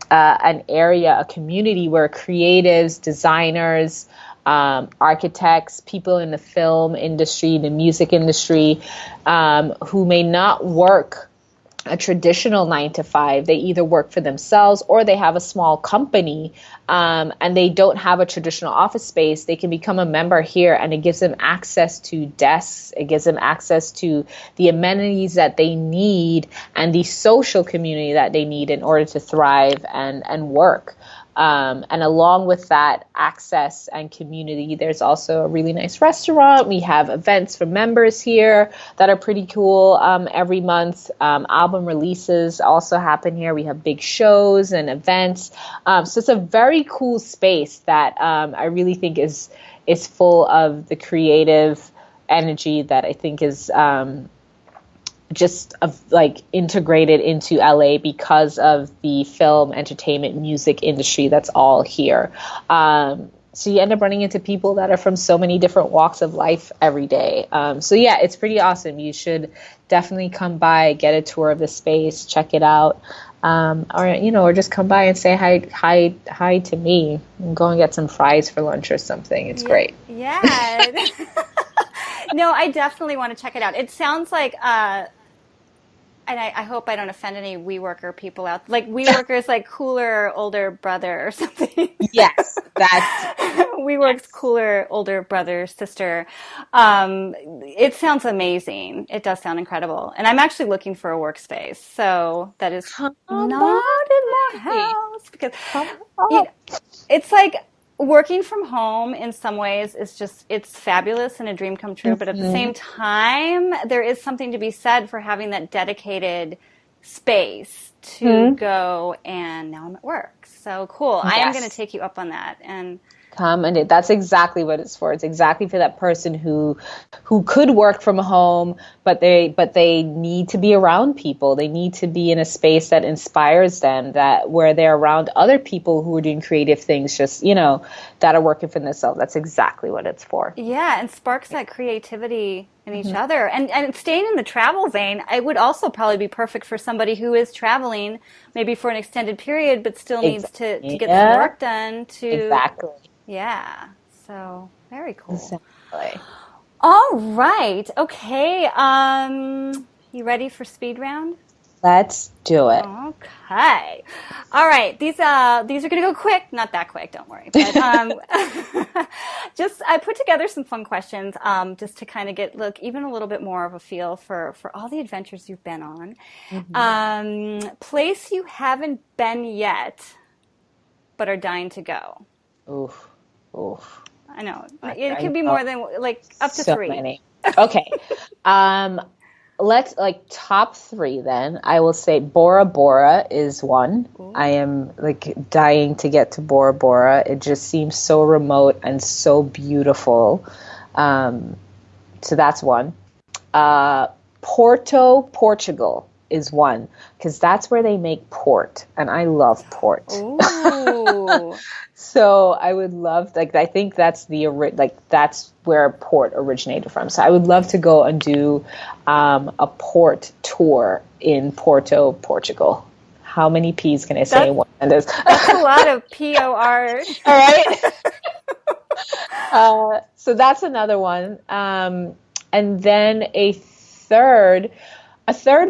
an area, a community where creatives, designers, architects, people in the film industry, the music industry, who may not work a traditional 9-to-5. They either work for themselves or they have a small company, and they don't have a traditional office space. They can become a member here, and it gives them access to desks. It gives them access to the amenities that they need and the social community that they need in order to thrive and work. And along with that access and community, there's also a really nice restaurant. We have events for members here that are pretty cool every month. Album releases also happen here. We have big shows and events. So it's a very cool space that I really think is full of the creative energy that I think is just integrated into LA because of the film, entertainment, music industry that's all here. So you end up running into people that are from so many different walks of life every day. So yeah, it's pretty awesome. You should definitely come by, get a tour of the space, check it out. Or just come by and say hi to me and go and get some fries for lunch or something. It's great. Yeah. No, I definitely want to check it out. It sounds like, and I hope I don't offend any WeWorker people out. Like WeWorker is like cooler older brother or something. Yes, that's WeWork's yes. cooler older brother, sister. It sounds amazing. It does sound incredible. And I'm actually looking for a workspace. So that is Come not in my by. house because Come you up. it's like working from home in some ways is just, it's fabulous and a dream come true. But at the Mhm. same time, there is something to be said for having that dedicated space to Mhm. go and now I'm at work. So cool. I am going to Yes. take you up on that. And Come and that's exactly what it's for. It's exactly for that person who could work from home, but they need to be around people. They need to be in a space that inspires them, that where they're around other people who are doing creative things, just, that are working for themselves. That's exactly what it's for. yeah, and sparks that creativity in each other. And staying in the travel vein, it would also probably be perfect for somebody who is traveling, maybe for an extended period, but still needs to Exactly. get some Yeah, work done to, exactly. yeah. So very cool. Exactly. All right. Okay. You ready for speed round? Let's do it. Okay. All right. These are gonna go quick. Not that quick, don't worry. But just I put together some fun questions just to kind of look even a little bit more of a feel for all the adventures you've been on. Mhm. Place you haven't been yet, but are dying to go. Oof. Oof. I know it I could be know. more than like up to So three. many. Okay. Um, let's like top three then. I will say Bora Bora is one. I Ooh. am like dying to get to Bora Bora. It just seems so remote and so beautiful. Um, so that's one. Uh, Porto, Portugal is one because that's where they make port, and I love port. Ooh. So I would love, like, I think that's that's where port originated from. So I would love to go and do a port tour in Porto, Portugal. How many P's can I say in That's one sentence? that's a lot of POR. All right. So that's another one. And then a third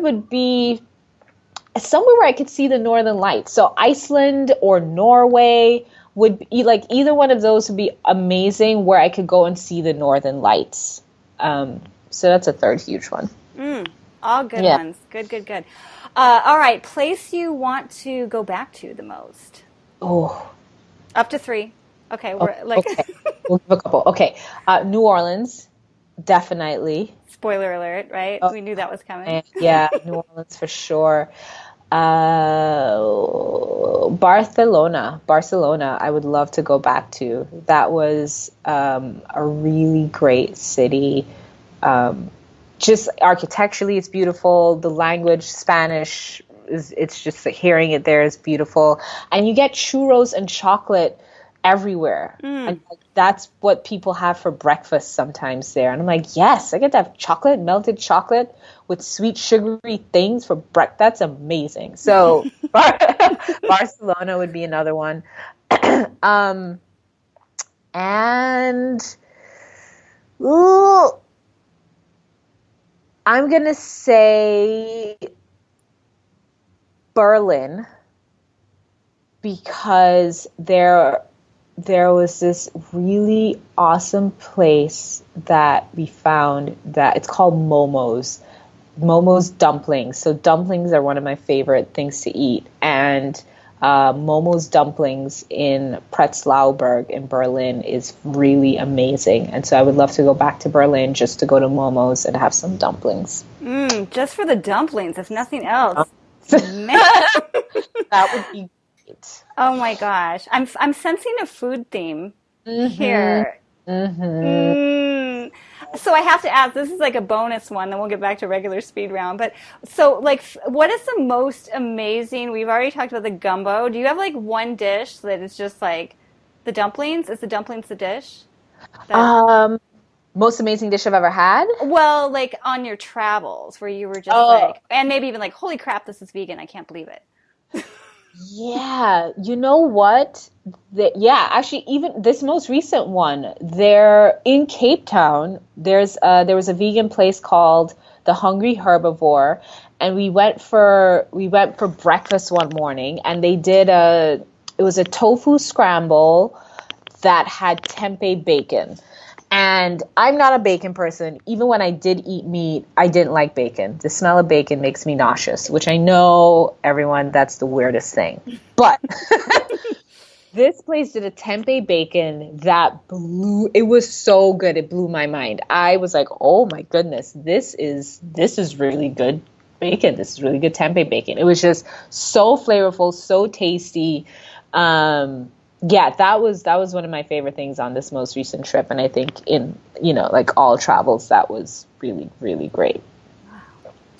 would be somewhere where I could see the Northern Lights. So Iceland or Norway would be like either one of those would be amazing where I could go and see the Northern Lights. So that's a third huge one. All good Yeah. ones. Good, good, good. All right. Place you want to go back to the most. Oh, Up to three. Okay. We're like, okay. We'll give a couple. Okay. New Orleans, definitely. spoiler alert, right? Oh, We knew that was coming. man. Yeah, New Orleans for sure. Barcelona, I would love to go back to. That was a really great city. Just architecturally, it's beautiful. The language, Spanish, it's just hearing it there is beautiful. And you get churros and chocolate everywhere. And like, that's what people have for breakfast sometimes there. And I'm like, yes, I get to have chocolate, melted chocolate with sweet sugary things for breakfast. That's amazing. So Barcelona would be another one. And ooh, I'm going to say Berlin because there was this really awesome place that we found that it's called Momo's dumplings. So dumplings are one of my favorite things to eat, and Momo's dumplings in Prenzlauberg in Berlin is really amazing. And so I would love to go back to Berlin just to go to Momo's and have some dumplings. Just for the dumplings, if nothing else. Man. That would be great. Oh my gosh. I'm sensing a food theme here. So I have to ask, this is like a bonus one, then we'll get back to regular speed round. But so like what is the most amazing, we've already talked about the gumbo. Do you have like one dish that is just like the dumplings? Is the dumplings the dish? Most amazing dish I've ever had. Well, like on your travels where you were just like, and maybe even like, holy crap, this is vegan. I can't believe it. Yeah, you know what? Actually, even this most recent one, there in Cape Town, there was a vegan place called The Hungry Herbivore, and we went for breakfast one morning, and they did it was a tofu scramble that had tempeh bacon. And I'm not a bacon person. Even when I did eat meat, I didn't like bacon. The smell of bacon makes me nauseous, which I know, everyone, that's the weirdest thing. But this place did a tempeh bacon that it was so good. It blew my mind. I was like, oh my goodness, this is really good bacon. This is really good tempeh bacon. It was just so flavorful, so tasty. Yeah, that was one of my favorite things on this most recent trip. And I think in, like all travels, that was really, really great. Wow.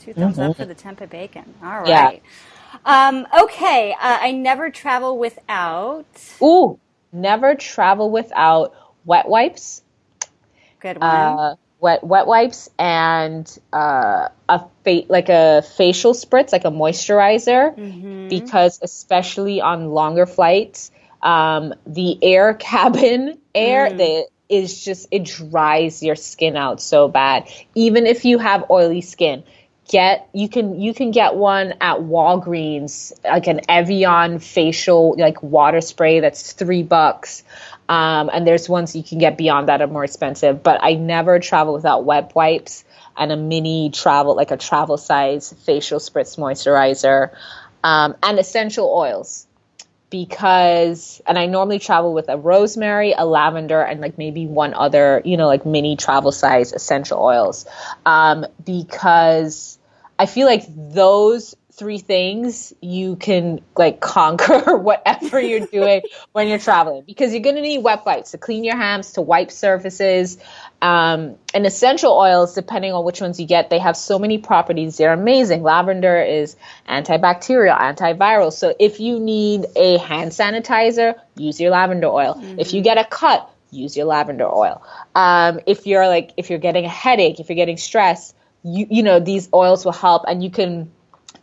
2 thumbs up for the tempeh bacon. All right. Yeah. Okay. I never travel without. Ooh, never travel without wet wipes. Good one. Wet wipes and a facial spritz, like a moisturizer, because especially on longer flights, the air cabin air is just, it dries your skin out so bad. Even if you have oily skin, you can get one at Walgreens, like an Evian facial like water spray that's $3. And there's ones you can get beyond that are more expensive. But I never travel without wet wipes and a travel size facial spritz moisturizer, and essential oils. And I normally travel with a rosemary, a lavender, and like maybe one other, like mini travel size essential oils. Because I feel like those 3 things you can like conquer whatever you're doing when you're traveling, because you're going to need wet wipes to clean your hands, to wipe surfaces, and essential oils, depending on which ones you get, they have so many properties. They're amazing. Lavender is antibacterial, antiviral. So if you need a hand sanitizer, use your lavender oil. If you get a cut, use your lavender oil. If you're getting a headache, if you're getting stressed, these oils will help, and you can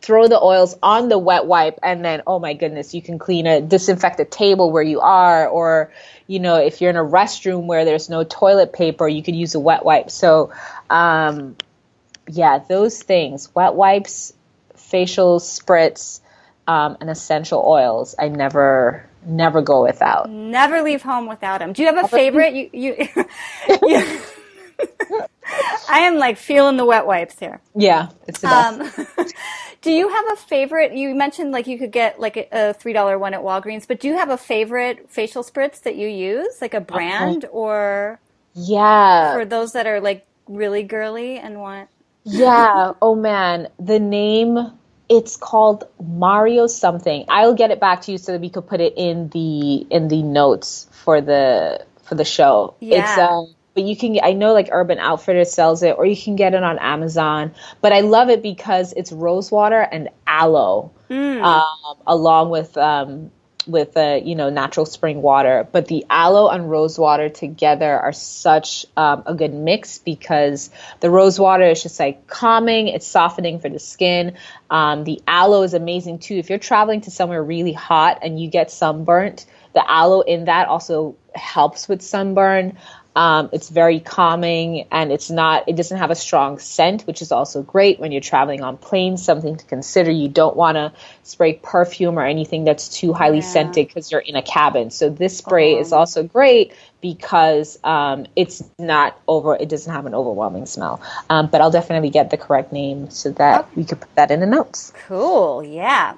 throw the oils on the wet wipe, and then, oh my goodness, you can disinfect a table where you are, or, if you're in a restroom where there's no toilet paper, you could use a wet wipe. So, those things, wet wipes, facial spritz, and essential oils, I never go without. Never leave home without them. Do you have a favorite? You I am like feeling the wet wipes here. Yeah, it's the best. Do you have a favorite? You mentioned like you could get like a $3 one at Walgreens, but do you have a favorite facial spritz that you use, like a brand or? Yeah. For those that are like really girly and want. Yeah. Oh man, the name, it's called Mario something. I'll get it back to you so that we could put it in the notes for the show. Yeah. But I know like Urban Outfitters sells it, or you can get it on Amazon. But I love it because it's rose water and aloe, along with natural spring water. But the aloe and rose water together are such a good mix, because the rose water is just like calming, it's softening for the skin. The aloe is amazing too. If you're traveling to somewhere really hot and you get sunburnt, the aloe in that also helps with sunburn. It's very calming, and it doesn't have a strong scent, which is also great when you're traveling on planes. Something to consider. You don't want to spray perfume or anything that's too highly scented because you're in a cabin. So this spray is also great because it doesn't have an overwhelming smell. But I'll definitely get the correct name so that we could put that in the notes. Cool. Yeah.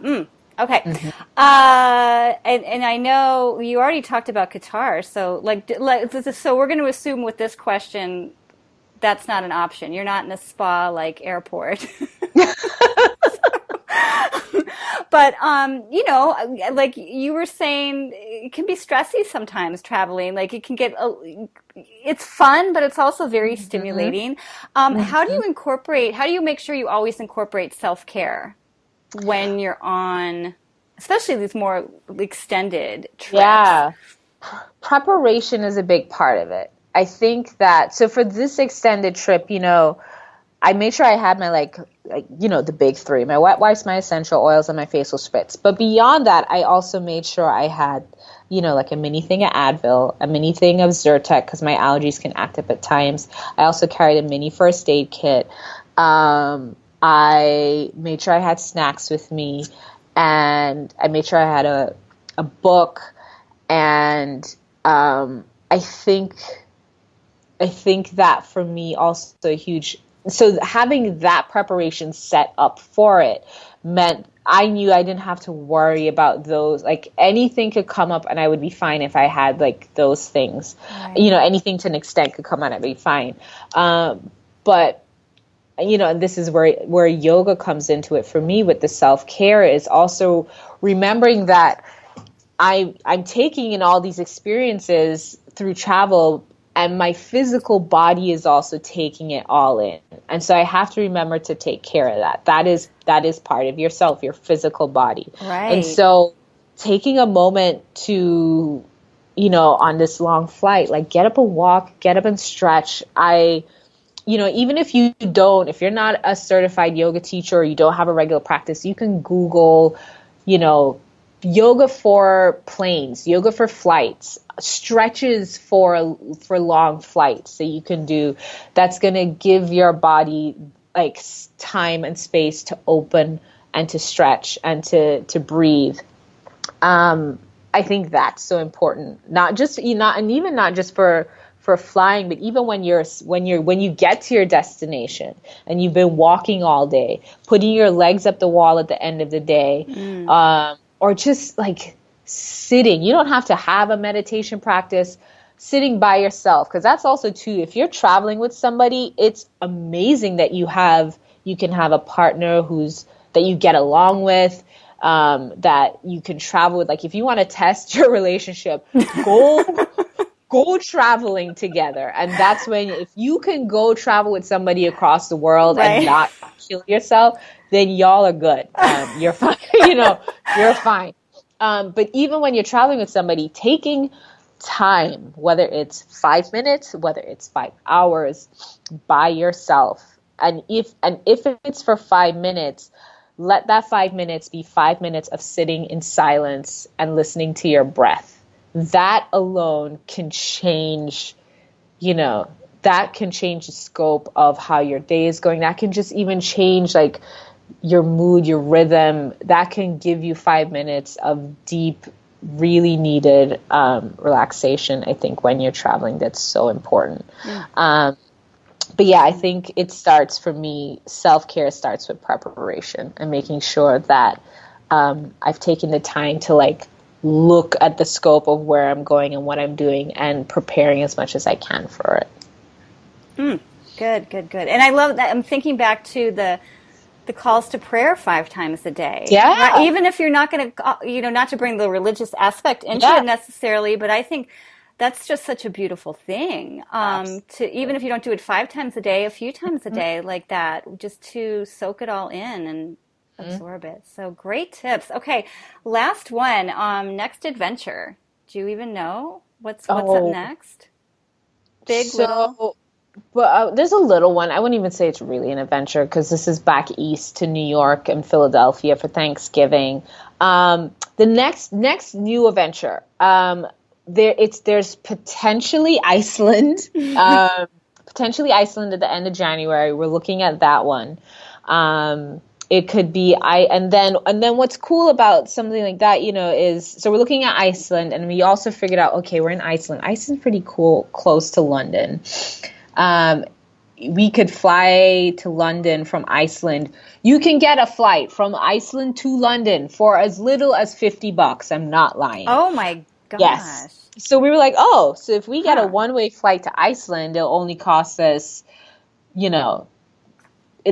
Okay. And I know you already talked about Qatar, so so we're going to assume with this question that's not an option. You're not in a spa like airport. But like you were saying, it can be stressy sometimes traveling. Like it can get it's fun, but it's also very stimulating. How do you make sure you always incorporate self-care when you're on, especially these more extended trips? Yeah. Preparation is a big part of it. I think that, so for this extended trip, I made sure I had my the big 3, my wet wipes, my essential oils, and my facial spritz. But beyond that, I also made sure I had, like a mini thing of Advil, a mini thing of Zyrtec, because my allergies can act up at times. I also carried a mini first aid kit. I made sure I had snacks with me, and I made sure I had a book. And I think that for me also a huge, so having that preparation set up for it meant I knew I didn't have to worry about those, like anything could come up and I would be fine if I had like those things. Right. Anything to an extent could come out, I'd be fine. But and this is where yoga comes into it for me with the self-care, is also remembering that I'm taking in all these experiences through travel, and my physical body is also taking it all in. And so I have to remember to take care of that. That is part of yourself, your physical body. Right. And so taking a moment to, on this long flight, like get up and walk, get up and stretch. Even if you're not a certified yoga teacher or you don't have a regular practice, you can Google, yoga for planes, yoga for flights, stretches for long flights that you can do. That's going to give your body like time and space to open and to stretch and to breathe. I think that's so important. Not just not just for flying, but even when you get to your destination and you've been walking all day, putting your legs up the wall at the end of the day, or just like sitting. You don't have to have a meditation practice. Sitting by yourself, because that's also too, if you're traveling with somebody, it's amazing that you can have a partner that you get along with, that you can travel with. Like if you want to test your relationship, go traveling together. And that's when, if you can go travel with somebody across the world and not kill yourself, then y'all are good. You're fine. You're fine. But even when you're traveling with somebody, taking time, whether it's 5 minutes, whether it's 5 hours by yourself. And if it's for 5 minutes, let that 5 minutes be 5 minutes of sitting in silence and listening to your breath. That alone can change, that can change the scope of how your day is going. That can just even change like your mood, your rhythm. That can give you 5 minutes of deep, really needed relaxation, I think, when you're traveling. That's so important. But yeah, I think it starts, for me, self-care starts with preparation and making sure that I've taken the time to like look at the scope of where I'm going and what I'm doing and preparing as much as I can for it. Good. And I love that. I'm thinking back to the calls to prayer 5 times a day. Yeah. Right? Even if you're not going to, not to bring the religious aspect into it necessarily, but I think that's just such a beautiful thing. To, even if you don't do it 5 times a day, a few times a day like that, just to soak it all in and absorb it. So great tips. Okay. Last one, next adventure. Do you even know what's up next? Little? But there's a little one. I wouldn't even say it's really an adventure, because this is back east to New York and Philadelphia for Thanksgiving. The next new adventure, there's potentially Iceland, potentially Iceland at the end of January. We're looking at that one. It could be and then what's cool about something like that, is, so we're looking at Iceland, and we also figured out, okay, we're in Iceland. Iceland's pretty cool, close to London. We could fly to London from Iceland. You can get a flight from Iceland to London for as little as $50. I'm not lying. Oh my gosh. Yes. So we were like, so if we get a one-way flight to Iceland, it'll only cost us,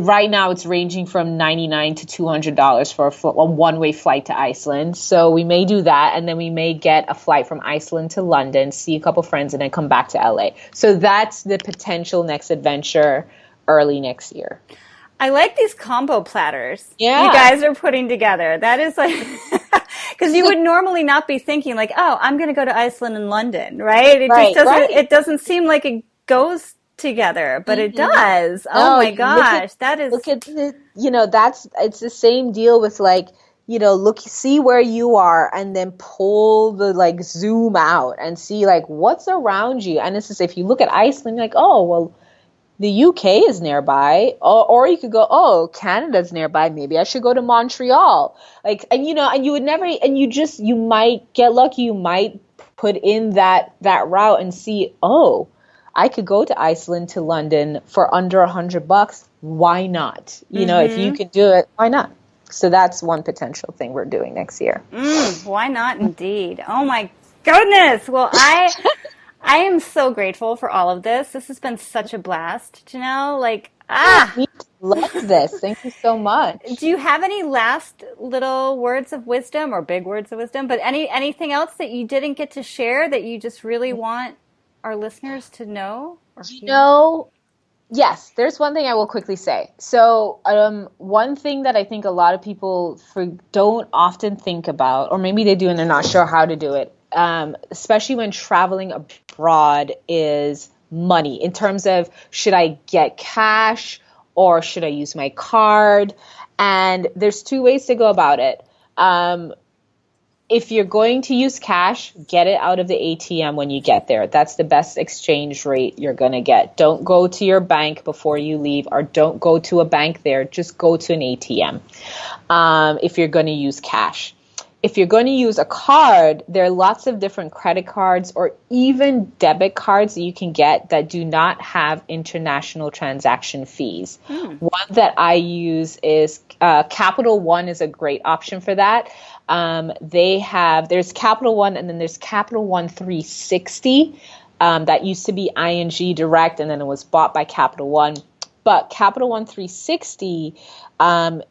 right now it's ranging from $99 to $200 for a one-way flight to Iceland. So we may do that, and then we may get a flight from Iceland to London, see a couple friends, and then come back to LA. So that's the potential next adventure early next year. I like these combo platters you Yeah. guys are putting together. That is like, because you would normally not be thinking like, I'm going to go to Iceland and London, right? It doesn't seem like it goes together, but it does. Oh my gosh, look at the, it's the same deal with like, see where you are, and then pull the like zoom out and see like what's around you. And this is, if you look at Iceland, you're like, the UK is nearby, or you could go, oh, Canada's nearby. Maybe I should go to Montreal. Like, and and you would never, and you might get lucky. You might put in that route and see, oh, I could go to Iceland to London for under $100. Why not? If you can do it, why not? So that's one potential thing we're doing next year. Why not indeed? Oh my goodness. Well, I am so grateful for all of this. This has been such a blast, Jonelle. Me too. Love this. Thank you so much. Do you have any last little words of wisdom or big words of wisdom, but anything else that you didn't get to share that you just really want our listeners to know? Yes, there's one thing I will quickly say. So, one thing that I think a lot of people don't often think about, or maybe they do and they're not sure how to do it, especially when traveling abroad, is money. In terms of, should I get cash or should I use my card? And there's two ways to go about it. If you're going to use cash, get it out of the ATM when you get there. That's the best exchange rate you're going to get. Don't go to your bank before you leave, or don't go to a bank there. Just go to an ATM if you're going to use cash. If you're going to use a card, there are lots of different credit cards or even debit cards that you can get that do not have international transaction fees. One that I use is Capital One is a great option for that. There's Capital One, and then there's Capital One 360 that used to be ING Direct, and then it was bought by Capital One. But Capital One 360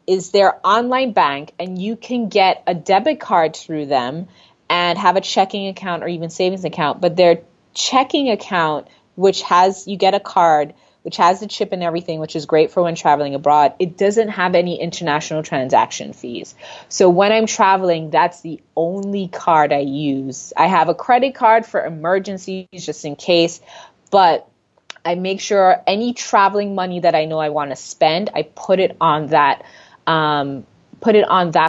is their online bank, and you can get a debit card through them and have a checking account or even savings account. But their checking account, you get a card, which has the chip and everything, which is great for when traveling abroad, it doesn't have any international transaction fees. So when I'm traveling, that's the only card I use. I have a credit card for emergencies just in case, but I make sure any traveling money that I know I want to spend, I put it on that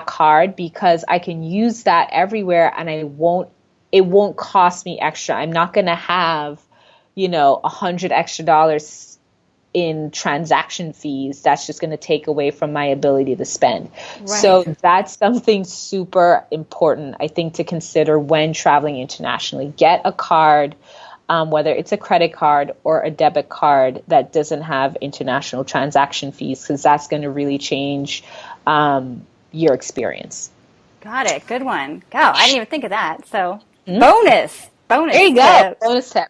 card, because I can use that everywhere and it won't cost me extra. I'm not going to have, $100 extra in transaction fees. That's just going to take away from my ability to spend. Right. So that's something super important, I think, to consider when traveling internationally. Get a card, whether it's a credit card or a debit card, that doesn't have international transaction fees, because that's going to really change your experience. Got it. Good one. Go. I didn't even think of that. So bonus. There you go. Bonus tip.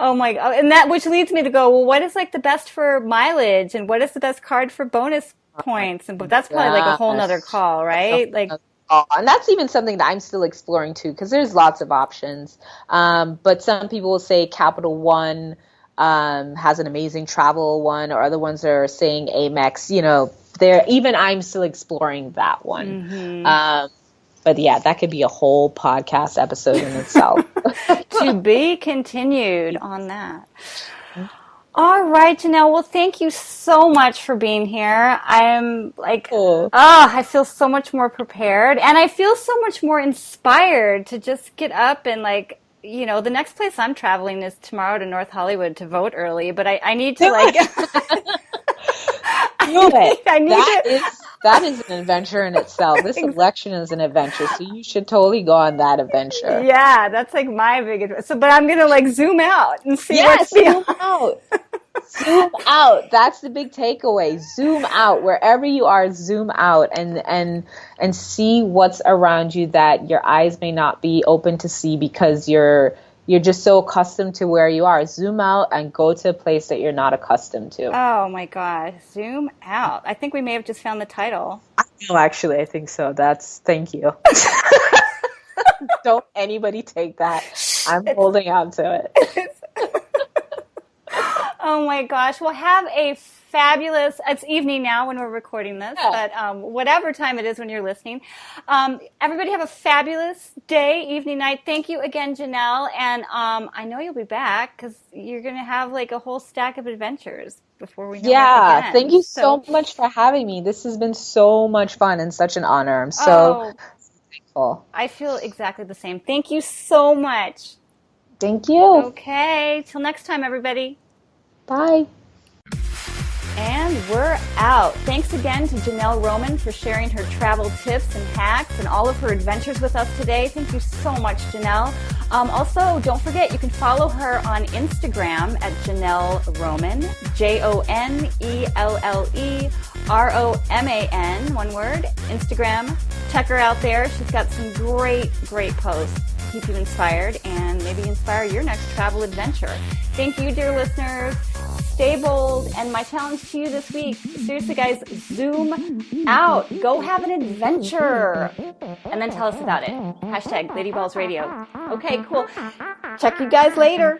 Oh my God. And that, which leads me to go, well, what is the best for mileage, and what is the best card for bonus points? And that's probably a whole nother call, right? And that's even something that I'm still exploring too, because there's lots of options. But some people will say Capital One has an amazing travel one, or other ones are saying Amex. Even I'm still exploring that one. But yeah, that could be a whole podcast episode in itself. To be continued on that. All right, Jonelle. Well, thank you so much for being here. I'm I feel so much more prepared, and I feel so much more inspired to just get up and the next place I'm traveling is tomorrow to North Hollywood to vote early, but I need to That is an adventure in itself. This election is an adventure, so you should totally go on that adventure. Yeah, that's my big adventure. So, but I'm gonna zoom out and see what's zoom out. Zoom out. That's the big takeaway. Zoom out. Wherever you are, zoom out and see what's around you that your eyes may not be open to see, because you're just so accustomed to where you are. Zoom out and go to a place that you're not accustomed to. Oh my God. Zoom out. I think we may have just found the title. No, actually, I think so. Thank you. Don't anybody take that. I'm holding on to it. Oh my gosh. Well, have a fabulous, it's evening now when we're recording this, but whatever time it is when you're listening. Everybody have a fabulous day, evening, night. Thank you again, Jonelle. And I know you'll be back, because you're going to have a whole stack of adventures before we know it again. Thank you so much for having me. This has been so much fun and such an honor. I'm so thankful. I feel exactly the same. Thank you so much. Thank you. Okay. Till next time, everybody. Bye. And we're out. Thanks again to Jonelle Roman for sharing her travel tips and hacks and all of her adventures with us today. Thank you so much, Jonelle. Also, don't forget, you can follow her on Instagram at Jonelle Roman, JONELLE ROMAN, one word, Instagram. Check her out there. She's got some great posts to keep you inspired and maybe inspire your next travel adventure. Thank you, dear listeners. Stay bold. And my challenge to you this week, seriously guys, zoom out. Go have an adventure. And then tell us about it. #LadyBallsRadio. Okay, cool. Check you guys later.